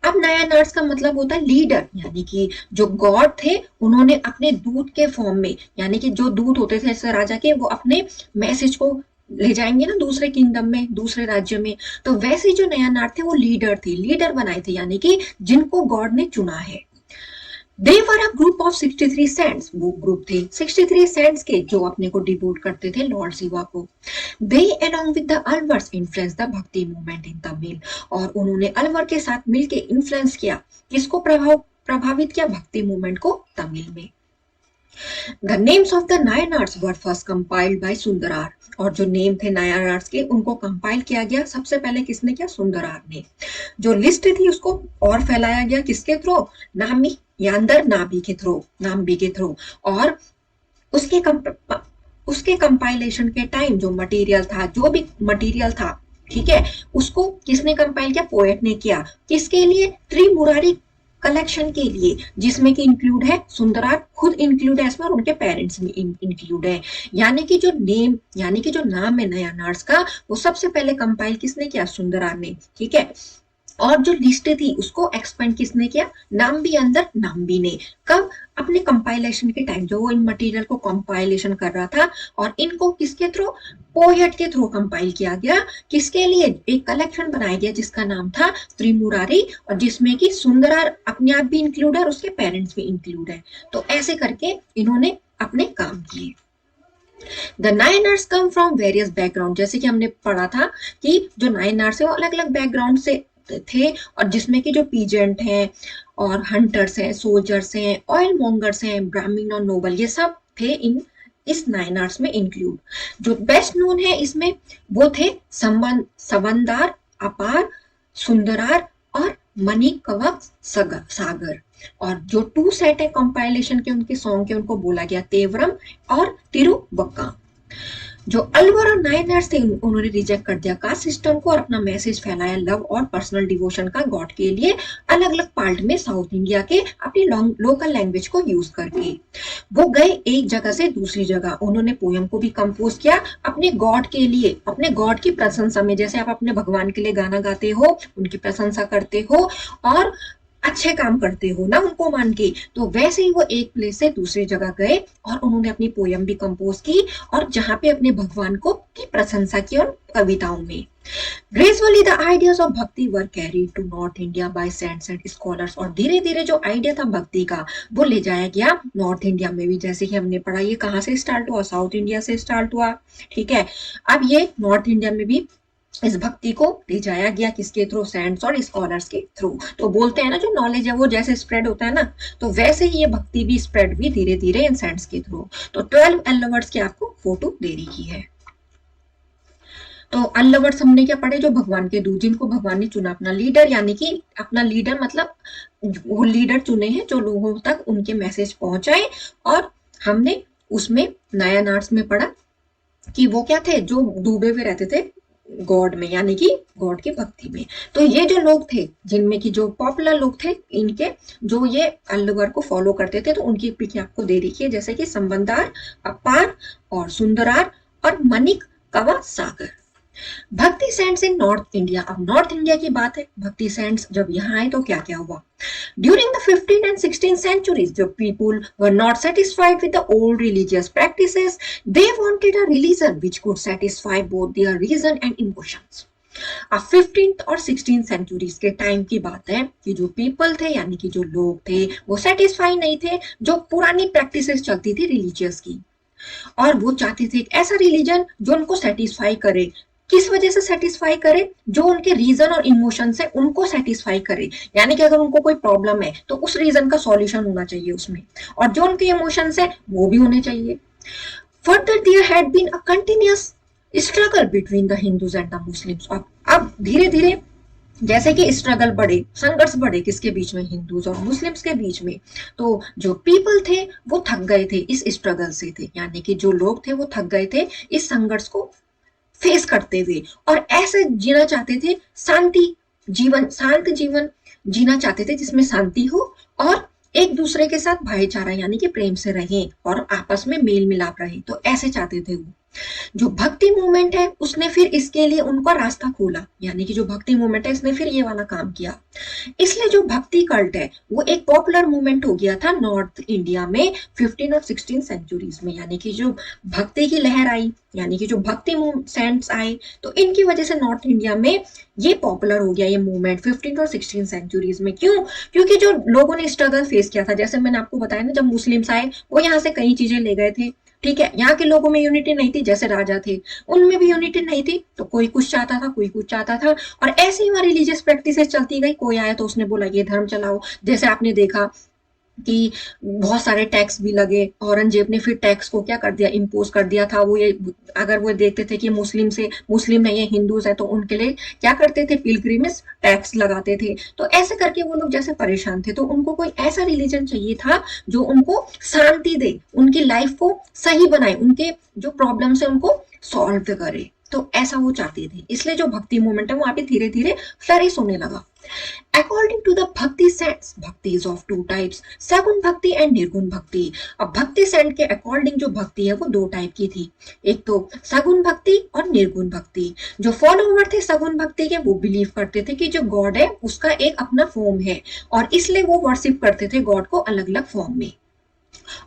अब नायनार्स का मतलब होता है लीडर, यानी कि जो गॉड थे उन्होंने अपने दूत के फॉर्म में, यानी कि जो दूत होते थे जैसे राजा के, वो अपने मैसेज को ले जाएंगे ना दूसरे किंगडम में, दूसरे राज्य में, तो वैसे जो नायनार थे वो लीडर थे, लीडर बनाए थे, यानी कि जिनको गॉड ने चुना है। They were a group of 63 saints। वो ग्रुप थे 63 saints के जो अपने को डिवोट करते थे लॉर्ड शिवा को। They along with the Alvars influenced the भक्ति मूवमेंट in Tamil। और उन्होंने अलवर के साथ मिलके इन्फ्लुएंस किया, किसको प्रभावित किया, भक्ति मूवमेंट को तमिल में। The names of the Nayanars were first compiled by सुंदरार। और जो नेम थे नायनार्स के उनको कंपाइल किया गया सबसे पहले किसने किया, सुंदरार ने। जो लिस्ट थी उसको और फैलाया गया किसके थ्रू, नामी या अंदर नाभी के थ्रू, नाम्बी के थ्रू। और उसके कंपाइलेशन के टाइम जो मटेरियल था, जो भी मटेरियल था, ठीक है, उसको किसने कंपाइल किया, पोएट ने किया, किसके लिए, त्रिमुरारी कलेक्शन के लिए, जिसमें कि इंक्लूड है सुंदरार खुद इंक्लूड है इसमें, और उनके पेरेंट्स भी इंक्लूड है। यानी कि जो नेम, यानी कि जो नाम है नायनार्स का, वो सबसे पहले कंपाइल किसने किया, सुंदरार ने, ठीक है। और जो लिस्ट थी उसको एक्सपेंड किसने किया, नाम्बी अंदर नाम्बी ने। कब, अपने कंपाइलेशन के टाइम, जो वो इन मटेरियल को कंपाइलेशन कर रहा था, और इनको किसके थ्रू, पोएट के थ्रू कंपाइल किया गया, किसके लिए, एक कलेक्शन बनाया गया जिसका नाम था त्रिमुरारी, और जिसमें कि सुंदरार अपने आप भी इंक्लूड है और उसके पेरेंट्स भी इंक्लूड है। तो ऐसे करके इन्होंने अपने काम किए। The Nayanars come from various background, जैसे कि हमने पढ़ा था कि जो नायनार्स है वो अलग अलग बैकग्राउंड से थे, और जिसमें कि जो पीजेंट हैं और हंटर्स हैं, सोल्जर्स हैं, ऑयल मॉन्गर्स हैं, ब्राह्मण और नोबल, ये सब थे इस नायनार्स में इंक्लूड। जो बेस्ट नोन है इसमें वो थे संबंधार, अपार, सुंदरार और मणिकवक सागर। और जो 2 सेट है कंपाइलेशन के उनके सॉन्ग के, उनको बोला गया तेवरम और तिरुवक्का। जो अलवर और नायनर्स थे उन्होंने रिजेक्ट कर दिया कास्ट सिस्टम को और अपना मैसेज फैलाया लव और पर्सनल डिवोशन का गॉड के लिए, अलग अलग पार्ट में साउथ इंडिया के अपनी लोकल लैंग्वेज को यूज करके। वो गए एक जगह से दूसरी जगह, उन्होंने पोयम को भी कंपोज किया अपने गॉड के लिए, अपने गॉड की प्रशंसा में, जैसे आप अपने भगवान के लिए गाना गाते हो, उनकी प्रशंसा करते हो और अच्छे काम करते हो ना उनको मान के, तो वैसे ही वो एक प्लेस से दूसरी जगह गए और उन्होंने अपनी पोयम भी कंपोज की और जहां पे अपने भगवान को की प्रशंसा की और कविताओं में। Gradually the ideas of bhakti were carried to north India by saints and scholars, और धीरे धीरे जो आइडिया था भक्ति का वो ले जाया गया नॉर्थ इंडिया में भी। जैसे कि हमने पढ़ा ये कहाँ से स्टार्ट हुआ, साउथ इंडिया से स्टार्ट हुआ, ठीक है। अब ये नॉर्थ इंडिया में भी इस भक्ति को ले जाया गया, किसके थ्रू, सेंट्स और स्कॉलर्स के थ्रू। तो बोलते हैं ना जो नॉलेज है वो जैसे स्प्रेड होता है ना, तो वैसे ही ये भक्ति भी स्प्रेड हुई धीरे धीरे इन सेंट्स के थ्रू। तो 12 अल्लवर्स की आपको फोटो दे रही है। तो अनलवर्स हमने क्या पढ़े, जो भगवान के दूत, जिनको भगवान ने चुना अपना लीडर, यानी कि अपना लीडर मतलब वो लीडर चुने हैं जो लोगों तक उनके मैसेज पहुंचाए। और हमने उसमें नया आर्ट्स में पढ़ा कि वो क्या थे, जो डूबे हुए रहते थे गॉड में, यानी कि गॉड की भक्ति में। तो ये जो लोग थे जिनमें की जो पॉपुलर लोग थे, इनके जो ये अल्लवर को फॉलो करते थे, तो उनकी पिक आपको दे रखी है, जैसे कि संबंधार, अपार और सुंदरार और मनिक कवा सागर। भक्ति सेंट्स इन नॉर्थ इंडिया। अब नॉर्थ इंडिया की बात है, भक्ति सेंट्स जब यहाँ आए तो क्या क्या हुआ। During the 15th and 16th centuries, the people were not satisfied with the old religious practices. They wanted a religion which could satisfy both their reason and emotions. अब 15th और 16th सेंचुरीज के time की बात है कि जो people थे, यानी कि जो लोग थे, वो सेटिस्फाई नहीं थे जो पुरानी प्रैक्टिसेस चलती थी रिलीजियस की, और वो चाहते थे एक ऐसा रिलीजन जो उनको सेटिस्फाई करे। किस वजह से सेटिस्फाई करे, जो उनके रीजन और इमोशन है उनको सेटिस्फाई करे, यानी कि अगर उनको कोई प्रॉब्लम है तो उस रीजन का सॉल्यूशन होना चाहिए उसमें, और जो उनके इमोशंस है वो भी होने चाहिए। Further there had been a continuous struggle between the Hindus and the Muslims. अब धीरे धीरे जैसे कि स्ट्रगल बढ़े, संघर्ष बढ़े, किसके बीच में, हिंदूज और मुस्लिम्स के बीच में। तो जो पीपल थे वो थक गए थे इस स्ट्रगल से थे, यानी कि जो लोग थे वो थक गए थे इस संघर्ष को फेस करते हुए, और ऐसे जीना चाहते थे शांति जीवन, शांत जीवन जीना चाहते थे जिसमें शांति हो और एक दूसरे के साथ भाईचारा यानी कि प्रेम से रहें और आपस में मेल मिलाप रहे, तो ऐसे चाहते थे वो। जो भक्ति मूवमेंट है उसने फिर इसके लिए उनका रास्ता खोला, यानी कि जो भक्ति मूवमेंट है इसने फिर ये वाला काम किया। इसलिए जो भक्ति कल्ट है वो एक पॉपुलर मूवमेंट हो गया था नॉर्थ इंडिया में 15 और 16 सेंचुरीज में, यानी कि जो भक्ति की लहर आई, यानी कि जो भक्ति सेंट्स आए, तो इनकी वजह से नॉर्थ इंडिया में ये पॉपुलर हो गया ये मूवमेंट 15 और 16 सेंचुरीज में। क्यों? क्योंकि जो लोगों ने स्ट्रगल फेस किया था, जैसे मैंने आपको बताया ना, जब मुस्लिम्स आए वो यहाँ से कई चीजें ले गए थे, ठीक है। यहाँ के लोगों में यूनिटी नहीं थी, जैसे राजा थे उनमें भी यूनिटी नहीं थी, तो कोई कुछ चाहता था कोई कुछ चाहता था, और ऐसे ही वहां रिलीजियस प्रैक्टिसेस चलती गई। कोई आया तो उसने बोला ये धर्म चलाओ, जैसे आपने देखा कि बहुत सारे टैक्स भी लगे, औरंगजेब ने फिर टैक्स को क्या कर दिया, इम्पोज कर दिया था। वो ये अगर वो देखते थे कि मुस्लिम नहीं है, हिंदूज है, तो उनके लिए क्या करते थे, पिलग्रिमेज टैक्स लगाते थे। तो ऐसे करके वो लोग जैसे परेशान थे, तो उनको कोई ऐसा रिलीजन चाहिए था जो उनको शांति दे, उनकी लाइफ को सही बनाए, उनके जो प्रॉब्लम है उनको सॉल्व करे, तो ऐसा वो चाहते थे। इसलिए जो भक्ति मूवमेंट है वहां पे धीरे धीरे फ्लरिश होने लगा। According to the Bhakti sects, Bhakti is of two types, सगुण भक्ति एंड निर्गुण भक्ति। अब भक्ति सेंट के अकॉर्डिंग जो भक्ति है वो दो टाइप की थी, एक तो सगुण भक्ति और निर्गुण भक्ति। जो फॉलोवर थे सगुण भक्ति के वो बिलीव करते थे कि जो गॉड है उसका एक अपना फॉर्म है, और इसलिए वो वर्शिप करते थे गॉड को अलग अलग फॉर्म में।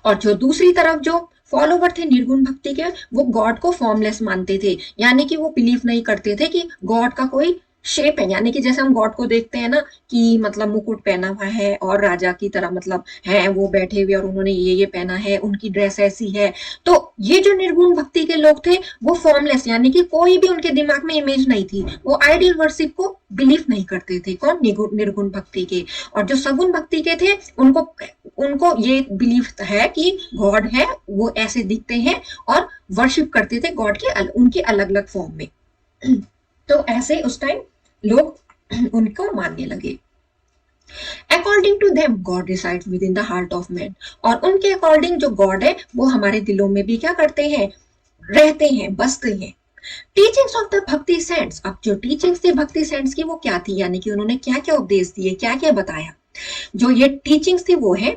और जो दूसरी तरफ जो फॉलोवर थे निर्गुण भक्ति के, वो गॉड को फॉर्मलेस मानते थे, यानी कि वो बिलीव नहीं करते थे कि गॉड का कोई शेप है, यानी कि जैसे हम गॉड को देखते हैं ना कि मतलब मुकुट पहना हुआ है और राजा की तरह मतलब है वो बैठे हुए और उन्होंने ये पहना है, उनकी ड्रेस ऐसी है। तो ये जो निर्गुण भक्ति के लोग थे वो फॉर्मलेस, यानी कि कोई भी उनके दिमाग में इमेज नहीं थी, वो आइडियल वर्शिप को बिलीव नहीं करते थे। कौन? निर्गुण भक्ति के। और जो सगुण भक्ति के थे उनको ये बिलीव है कि गॉड है, वो ऐसे दिखते हैं और वर्शिप करते थे गॉड के उनके अलग अलग फॉर्म में। तो ऐसे उस टाइम लोग उनको मानने लगे। According to them God resides within the heart of man, और उनके अकॉर्डिंग जो गॉड है वो हमारे दिलों में भी क्या करते हैं, रहते हैं, बसते हैं। टीचिंग्स ऑफ द भक्ति सेंट्स, अब जो टीचिंग्स थी भक्ति सेंट्स की वो क्या थी, यानी कि उन्होंने क्या क्या उपदेश दिए, क्या क्या बताया। जो ये टीचिंग्स थी वो है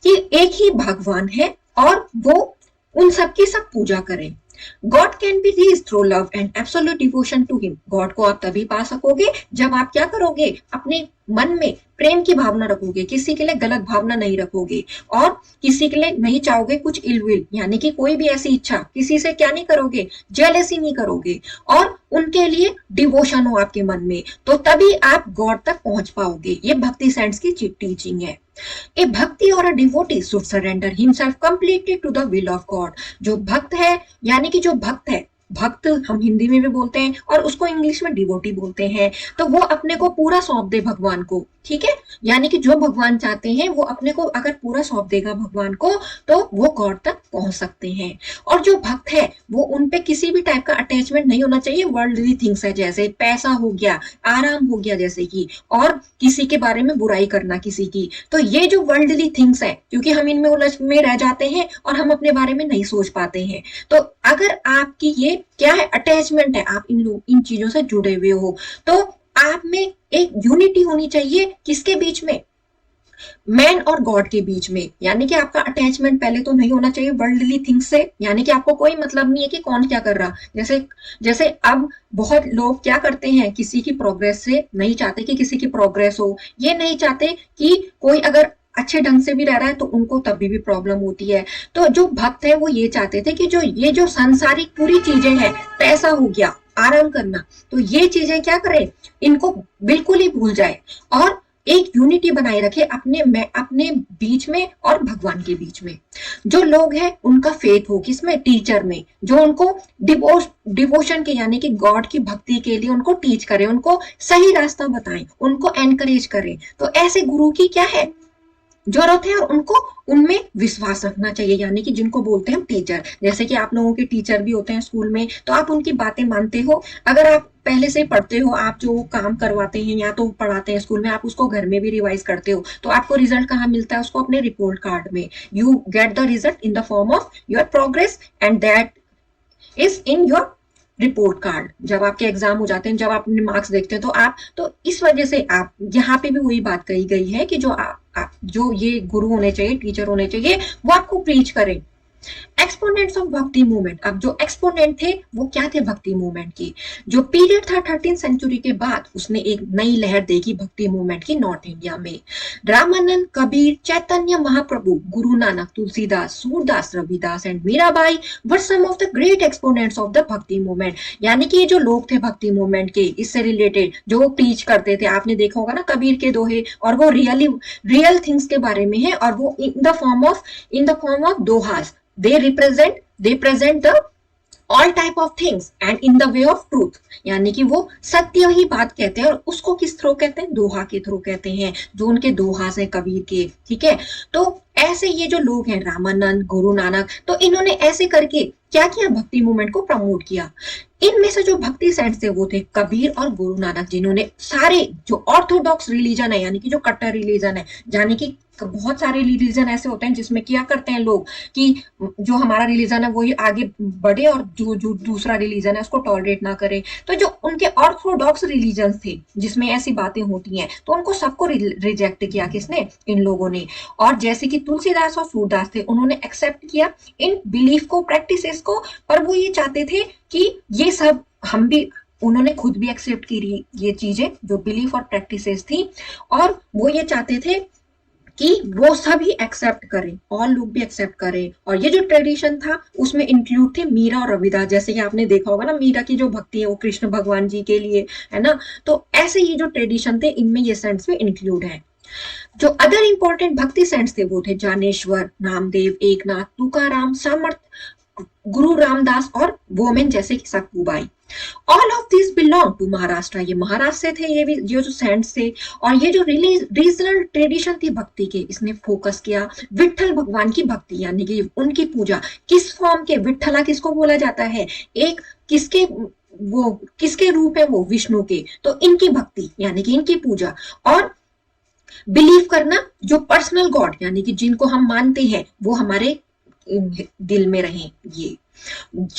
कि एक ही भगवान है और वो उन सबकी सब पूजा करें। God can be reach through love and absolute devotion to him, God को आप तभी पा सकोगे जब आप क्या करोगे, अपने मन में प्रेम की भावना रखोगे, किसी के लिए गलत भावना नहीं रखोगे, और किसी के लिए नहीं चाहोगे कुछ इलविल, यानी कि कोई भी ऐसी इच्छा किसी से क्या नहीं करोगे, जेलेसी नहीं करोगे, और उनके लिए डिवोशन हो आपके मन में, तो तभी आप गॉड तक पहुंच पाओगे। ये भक्ति सेंट्स की टीचिंग है। ए भक्ति और a devotee should surrender himself completely to the will of God, जो भक्त है, यानी कि जो भक्त है, भक्त हम हिंदी में भी बोलते हैं और उसको इंग्लिश में डिवोटी बोलते हैं, तो वो अपने को पूरा सौंप दे भगवान को, ठीक है, यानी कि जो भगवान चाहते हैं वो अपने को अगर पूरा सौंप देगा भगवान को तो वो गॉड तक पहुंच सकते हैं। और जो भक्त है वो उन पे किसी भी टाइप का अटैचमेंट नहीं होना चाहिए, वर्ल्डली थिंग्स है जैसे पैसा हो गया, आराम हो गया जैसे कि, और किसी के बारे में बुराई करना किसी की, तो ये जो वर्ल्डली थिंग्स है, क्योंकि हम इनमें उलझ में रह जाते हैं और हम अपने बारे में नहीं सोच पाते हैं, तो अगर आपकी ये क्या है अटैचमेंट है, आप इन चीजों से जुड़े हुए हो, तो आप में एक यूनिटी होनी चाहिए, किसके बीच में, मैन और गॉड के बीच में, यानी कि आपका अटैचमेंट पहले तो नहीं होना चाहिए वर्ल्डली थिंग्स से, यानी कि आपको कोई मतलब नहीं है कि कौन क्या कर रहा, जैसे जैसे अब बहुत लोग क्या करते हैं, किसी की प्रोग्रेस से नहीं चाहते कि किसी की प्रोग्रेस हो, ये नहीं चाहते कि कोई अगर अच्छे ढंग से भी रह रहा है तो उनको तभी भी प्रॉब्लम होती है। तो जो भक्त है वो ये चाहते थे कि जो ये जो सांसारिक पूरी चीजें हैं, पैसा हो गया, आराम करना, तो ये चीजें क्या करें, इनको बिल्कुल ही भूल जाए और एक यूनिटी बनाए रखे अपने बीच में और भगवान के बीच में। जो लोग हैं उनका फेथ हो किसमें, टीचर में, जो उनको डिवोशन के यानी कि गॉड की भक्ति के लिए उनको टीच करे, उनको सही रास्ता बताएं, उनको एनकरेज करें, तो ऐसे गुरु की क्या है जरूरत है, और उनको उनमें विश्वास रखना चाहिए, यानी कि जिनको बोलते हैं टीचर, जैसे कि आप लोगों के टीचर भी होते हैं स्कूल में, तो आप उनकी बातें मानते हो, अगर आप पहले से पढ़ते हो, आप जो काम करवाते हैं या तो पढ़ाते हैं स्कूल में, आप उसको घर में भी रिवाइज करते हो, तो आपको रिजल्ट कहाँ मिलता है, उसको अपने रिपोर्ट कार्ड में, you get the result in the form of your progress and that is in your report card. जब आपके एग्जाम हो जाते हैं, जब आप अपने मार्क्स देखते हैं, तो आप, तो इस वजह से आप यहाँ पे भी वही बात कही गई है कि जो ये गुरु होने चाहिए, टीचर होने चाहिए, वो आपको प्रीच करें। एक्सपोनेंट्स ऑफ भक्ति मूवमेंट, अब जो एक्सपोनेंट थे वो क्या थे भक्ति मूवमेंट की, जो पीरियड था 13th सेंचुरी के बाद, उसने एक नई लहर देखी भक्ति मूवमेंट की नॉर्थ इंडिया में। Ramanand, Kabir, Chaitanya Mahaprabhu, Guru Nanak, Tulsidas, Surdas, Ravidas and Mirabai were some of the great exponents of the bhakti movement, यानी कि ये जो लोग थे भक्ति मूवमेंट के, इससे रिलेटेड जो वो टीच करते थे, आपने देखा होगा ना कबीर के दोहे, और वो रियल थिंग्स के बारे में है, और वो in the form of dohas, they present the all type of things and in the way of truth, यानी कि वो सत्य ही बात कहते हैं, और उसको किस थ्रू कहते हैं, दोहा के थ्रू कहते हैं, जो उनके दोहा है कबीर के, ठीक है। तो ऐसे ये जो लोग हैं रामानंद, गुरु नानक, तो इन्होंने ऐसे करके क्या किया, भक्ति मूवमेंट को प्रमोट किया। इनमें से जो भक्ति सेंट्स थे वो थे कबीर और गुरु नानक, जिन्होंने सारे जो ऑर्थोडॉक्स रिलीजन है, यानी कि जो कट्टर रिलीजन है, यानी कि बहुत सारे रिलीजन ऐसे होते हैं जिसमें क्या करते हैं लोग कि जो हमारा रिलीजन है वही आगे बढ़े और जो दूसरा रिलीजन है उसको टॉलरेट ना करे, तो जो उनके ऑर्थोडॉक्स रिलीजन थे जिसमें ऐसी बातें होती हैं, तो उनको सबको रिजेक्ट किया किसने, इन लोगों ने। और जैसे कि तुलसीदास और सूरदास थे, उन्होंने एक्सेप्ट किया इन बिलीफ को, प्रैक्टिसेस को, पर वो ये चाहते थे कि ये सब हम भी, उन्होंने खुद भी एक्सेप्ट की ये चीजें जो बिलीफ और प्रैक्टिसेस थी, और वो ये चाहते थे कि वो सभी एक्सेप्ट करें, और लोग भी एक्सेप्ट करें, और ये जो ट्रेडिशन था उसमें इंक्लूड थे मीरा और रविदास, जैसे कि आपने देखा होगा ना, मीरा की जो भक्ति है वो कृष्ण भगवान जी के लिए है ना, तो ऐसे ये जो ट्रेडिशन थे इनमें ये सेंट्स में इंक्लूड है। जो अदर इंपॉर्टेंट भक्ति सेंट्स थे वो थे ज्ञानेश्वर, नामदेव, एकनाथ, तुकाराम, समर्थ, गुरु रामदास और वोमेन जैसे कि सतपुबाई। All of this belong to Maharashtra, ये महाराष्ट्र से थे, ये जो सेंट्स थे, और ये जो रीजनल ट्रेडिशन थी भक्ति के, इसने फोकस किया विठल भगवान की भक्ति, यानी कि उनकी पूजा किस फॉर्म के, विठला किसको बोला जाता है, एक किसके रूप है वो, विष्णु के, तो इनकी भक्ति यानी कि इनकी पूजा, और बिलीव करना जो पर्सनल गॉड यानी कि जिनको हम मानते हैं वो हमारे दिल में रहें, ये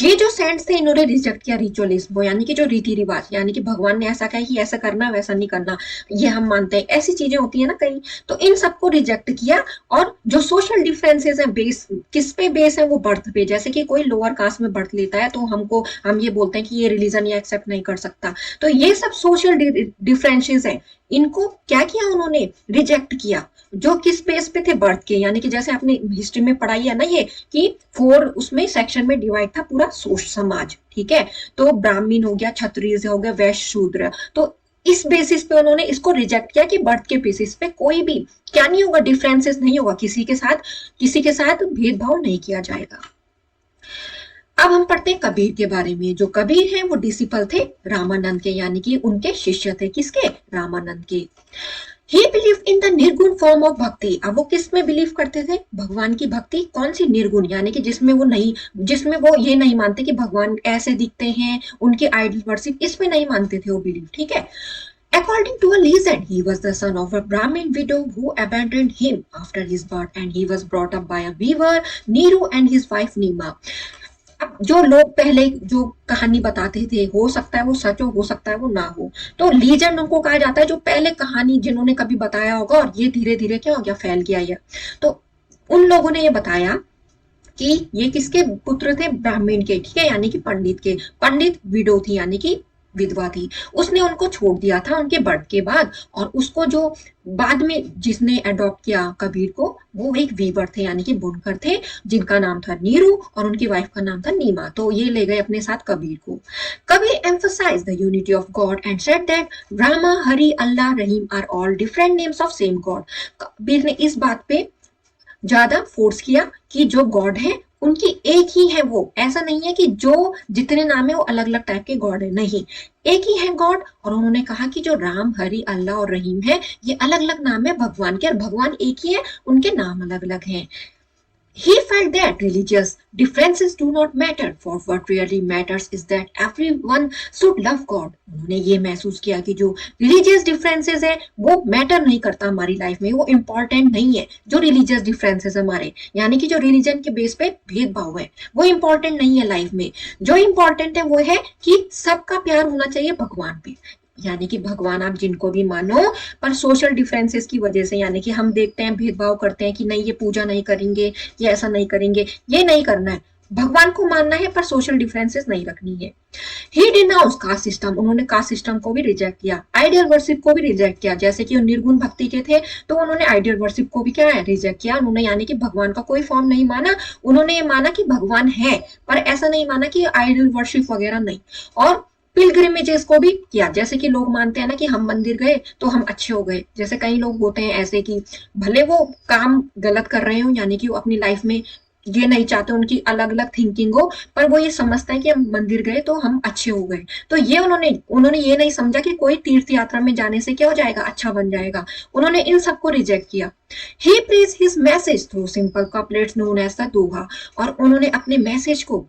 ये जो सेंट्स थे इन्होंने रिजेक्ट किया रिचुअलिज्म को, यानी कि जो रीति रिवाज, यानी कि भगवान ने ऐसा कहा कि ऐसा करना वैसा नहीं करना, ये हम मानते हैं, ऐसी चीजें होती है ना कहीं, तो इन सबको रिजेक्ट किया। और जो सोशल डिफरेंसेस हैं, बेस किस पे बेस है, वो बर्थ पे, जैसे कि कोई लोअर कास्ट में बर्थ लेता है तो हम ये बोलते हैं कि ये रिलीजन ये एक्सेप्ट नहीं कर सकता, तो ये सब सोशल डिफरेंसेस है, इनको क्या किया उन्होंने, रिजेक्ट किया। जो किस बेस पे थे, बर्थ के, यानी कि जैसे आपने हिस्ट्री में पढ़ाई है ना ये, कि 4 उसमें सेक्शन में डिवाइड था पूरा समाज, ठीक है, तो ब्राह्मण हो गया, क्षत्रिय हो गया, वैश्य, शूद्र, तो इस बेसिस पे उन्होंने इसको रिजेक्ट किया कि बर्थ के बेसिस पे कोई भी क्या नहीं होगा, डिफरेंसेस नहीं होगा, किसी के साथ भेदभाव नहीं किया जाएगा। अब हम पढ़ते हैं कबीर के बारे में। जो कबीर हैं वो डिसिपल थे रामानंद के, यानी कि उनके शिष्य थे, किसके, रामानंद के। ही बिलीव इन द निर्गुण फॉर्म ऑफ भक्ति। अब वो किस में बिलीव करते थे, भगवान की भक्ति, कौन सी, निर्गुण, यानी कि जिसमें वो ये नहीं मानते कि भगवान ऐसे दिखते हैं, उनकी आइडल वर्शिप, इसमें नहीं मानते थे वो बिलीव, ठीक है। According to a legend, he was the son of a Brahmin widow who abandoned him after his birth, and he was brought up by a weaver, Niru, and his wife Nima. अब जो लोग पहले जो कहानी बताते थे, हो सकता है वो सच हो सकता है वो ना हो, तो लीजेंड उनको कहा जाता है जो पहले कहानी जिन्होंने कभी बताया होगा, और ये धीरे धीरे क्या हो गया, फैल गया ये। तो उन लोगों ने ये बताया कि ये किसके पुत्र थे, ब्राह्मण के, ठीक है, यानी कि पंडित के। पंडित विडो थी, यानी कि विधवा थी, उसने उनको छोड़ दिया था उनके बर्थ के बाद, और उसको जो बाद में जिसने अडॉप्ट किया कबीर को, वो एक वीवर थे, यानी कि बुनकर थे, जिनका नाम था नीरू, और उनकी वाइफ का नाम था नीमा, तो ये ले गए अपने साथ कबीर को। Kabir emphasized the unity of God and said that Rama, Hari, Allah, Rahim are all different names of same God. Kabir ने इस बात पे ज्यादा फोर्स किया कि जो गॉड है उनकी एक ही है, वो ऐसा नहीं है कि जो जितने नाम है वो अलग अलग टाइप के गॉड है, नहीं, एक ही है गॉड। और उन्होंने कहा कि जो राम, हरि, अल्लाह और रहीम है, ये अलग अलग नाम है भगवान के, और भगवान एक ही है, उनके नाम अलग अलग हैं। He felt that religious differences do not matter, for what really matters is that everyone should love God. उन्होंने ये महसूस किया कि जो religious differences है वो मैटर नहीं करता हमारी लाइफ में, वो इम्पोर्टेंट नहीं है। जो religious differences हमारे, यानी कि जो रिलीजन के बेस पे भेदभाव है, वो इम्पोर्टेंट नहीं है लाइफ में। जो इम्पोर्टेंट है वो है कि सबका प्यार होना चाहिए भगवान पे, यानी कि भगवान आप जिनको भी मानो, पर सोशल डिफरेंसेस की वजह से, यानी कि हम देखते हैं भेदभाव करते हैं कि नहीं ये पूजा नहीं करेंगे, ये ऐसा नहीं करेंगे, ये नहीं करना है, भगवान को मानना है पर सोशल डिफरेंसेस नहीं रखनी है। ही डिनाउंस कास्ट सिस्टम, उन्होंने कास्ट सिस्टम को भी रिजेक्ट किया, आइडियल वर्शिप को भी रिजेक्ट किया, जैसे कि निर्गुण भक्ति के थे तो उन्होंने आइडियल वर्शिप को भी क्या है, रिजेक्ट किया उन्होंने, यानी कि भगवान का कोई फॉर्म नहीं माना, उन्होंने ये माना कि भगवान है, पर ऐसा नहीं माना कि आइडियल वर्शिप वगैरह नहीं। और पिलग्रिमेजेस को भी किया, जैसे कि लोग मानते हैं ना कि हम मंदिर गए तो हम अच्छे हो गए, जैसे कई लोग होते हैं ऐसे कि भले वो काम गलत कर रहे हो, यानी कि वो अपनी लाइफ में ये नहीं चाहते, उनकी अलग अलग थिंकिंग हो, पर वो ये समझते हैं कि हम मंदिर गए तो हम अच्छे हो गए, तो ये उन्होंने ये नहीं समझा कि कोई तीर्थ यात्रा में जाने से क्या हो जाएगा, अच्छा बन जाएगा, उन्होंने इन सबको रिजेक्ट किया। He praise his message through simple couplets known as the doha, और उन्होंने अपने मैसेज को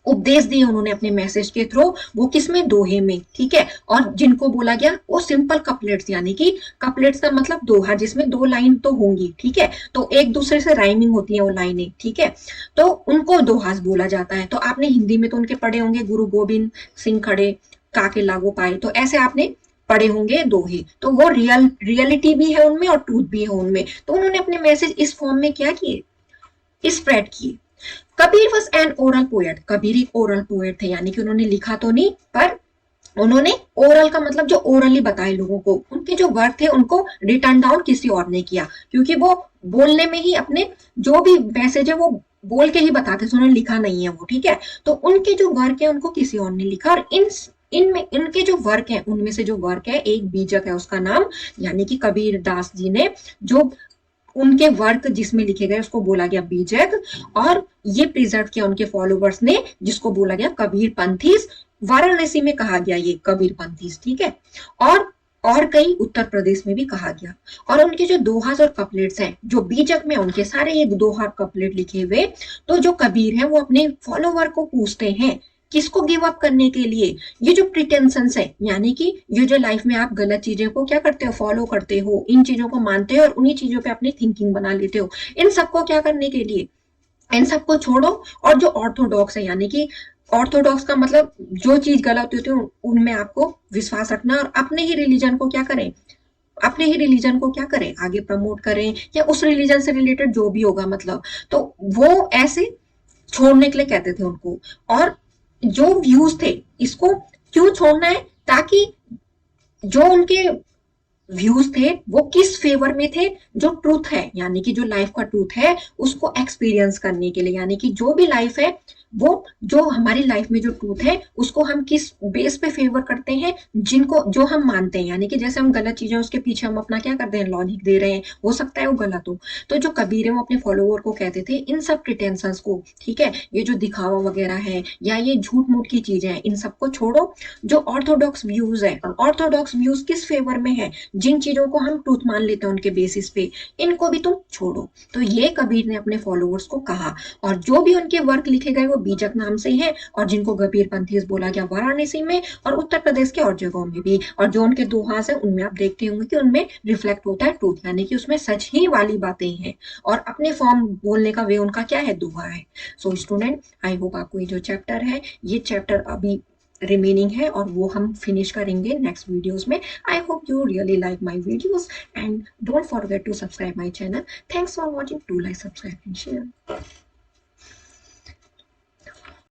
उपदेश दिए, उन्होंने अपने मैसेज के थ्रू, वो किसमें, दोहे में, ठीक है, और जिनको बोला गया वो सिंपल कपलेट्स, यानी कि कपलेट्स का मतलब दोहा, जिसमें 2 लाइन तो होंगी, ठीक है, तो एक दूसरे से राइमिंग होती है वो लाइनें, ठीक है, तो उनको दोहास बोला जाता है। तो आपने हिंदी में तो उनके पढ़े होंगे, गुरु गोविंद सिंह खड़े काके लागो पाए, तो ऐसे आपने पढ़े होंगे दोहे, तो वो रियलिटी भी है उनमें और ट्रूथ भी है उनमें, तो उन्होंने अपने मैसेज इस फॉर्म में क्या किए, स्प्रेड किए। Kabir was an oral poet, Kabir एक ओरल पोएट थे, यानी कि उन्होंने लिखा तो नहीं, पर उन्होंने ओरल का मतलब जो ओरली बताए लोगों को, उनके जो वर्क थे उनको रिटर्न डाउन किसी और ने किया, क्योंकि वो बोलने में ही अपने जो भी मैसेज है वो बोल के ही बताते थे, उन्होंने लिखा नहीं है वो, ठीक है, तो उनके जो वर्क है उनको किसी और ने लिखा, और इनमें इनके जो वर्क है उनमें से जो वर्क है, एक बीजक है उसका नाम, यानी कि कबीर दास जी ने जो उनके वर्क जिसमें लिखे गए उसको बोला गया बीजक, और ये प्रिजर्व किया उनके फॉलोवर्स ने, जिसको बोला गया कबीर पंथीस, वाराणसी में कहा गया ये कबीर पंथीस, ठीक है, और कई उत्तर प्रदेश में भी कहा गया। और उनके जो दोहास और कपलेट्स हैं, जो बीजक में उनके सारे ये दोहा कपलेट लिखे हुए, तो जो कबीर है वो अपने फॉलोवर को पूछते हैं किसको गिव अप करने के लिए, ये जो प्रिटेंशंस है, यानी कि ये जो लाइफ में आप गलत चीजों को क्या करते हो, फॉलो करते हो, इन चीजों को मानते हो और उन्हीं चीजों पे अपनी थिंकिंग बना लेते हो, इन सबको क्या करने के लिए, इन सबको छोड़ो और जो ऑर्थोडॉक्स है, यानी कि ऑर्थोडॉक्स का मतलब जो चीज गलत होती है उनमें आपको विश्वास रखना और अपने ही रिलीजन को क्या करें, अपने ही रिलीजन को क्या करें, आगे प्रमोट करें, या उस रिलीजन से रिलेटेड जो भी होगा मतलब, तो वो ऐसे छोड़ने के लिए कहते थे उनको। और जो व्यूज थे, इसको क्यों छोड़ना है, ताकि जो उनके व्यूज थे वो किस फेवर में थे, जो ट्रूथ है यानी कि जो लाइफ का ट्रूथ है उसको एक्सपीरियंस करने के लिए, यानी कि जो भी लाइफ है वो, जो हमारी लाइफ में जो ट्रूथ है उसको हम किस बेस पे फेवर करते हैं, जिनको जो हम मानते हैं, यानी कि जैसे हम गलत चीजें उसके पीछे हम अपना क्या करते हैं, लॉजिक दे रहे हैं, हो सकता है वो गलत हो। तो जो कबीर है वो अपने फॉलोअर को कहते थे इन सब प्रिटेंशंस को, ठीक है, ये जो दिखावा वगैरह है या ये झूठ मूठ की चीजें हैं, इन सबको छोड़ो। जो ऑर्थोडॉक्स व्यूज है, ऑर्थोडॉक्स व्यूज किस फेवर में है, जिन चीजों को हम ट्रूथ मान लेते हैं उनके बेसिस पे, इनको भी तुम छोड़ो। तो ये कबीर ने अपने फॉलोअर्स को कहा। और जो भी उनके वर्क लिखे गए वो बीजक नाम से हैं, और जिनको कबीर पंथीज बोला गया वाराणसी में और उत्तर प्रदेश के और जगहों में भी। और जो उनके दोहास है उनमें आप देखते होंगे कि उनमें रिफ्लेक्ट होता है ट्रूथ, यानी कि उसमें सच ही वाली बातें हैं, और अपने फॉर्म बोलने का वे उनका क्या है, दोहा है। सो स्टूडेंट, आई होप आपको ये जो चैप्टर है, ये चैप्टर अभी रिमेनिंग है और वो हम फिनिश करेंगे नेक्स्ट वीडियोस में। I hope you really like my videos and don't forget to subscribe my channel. Thanks for watching. Do like, subscribe and share.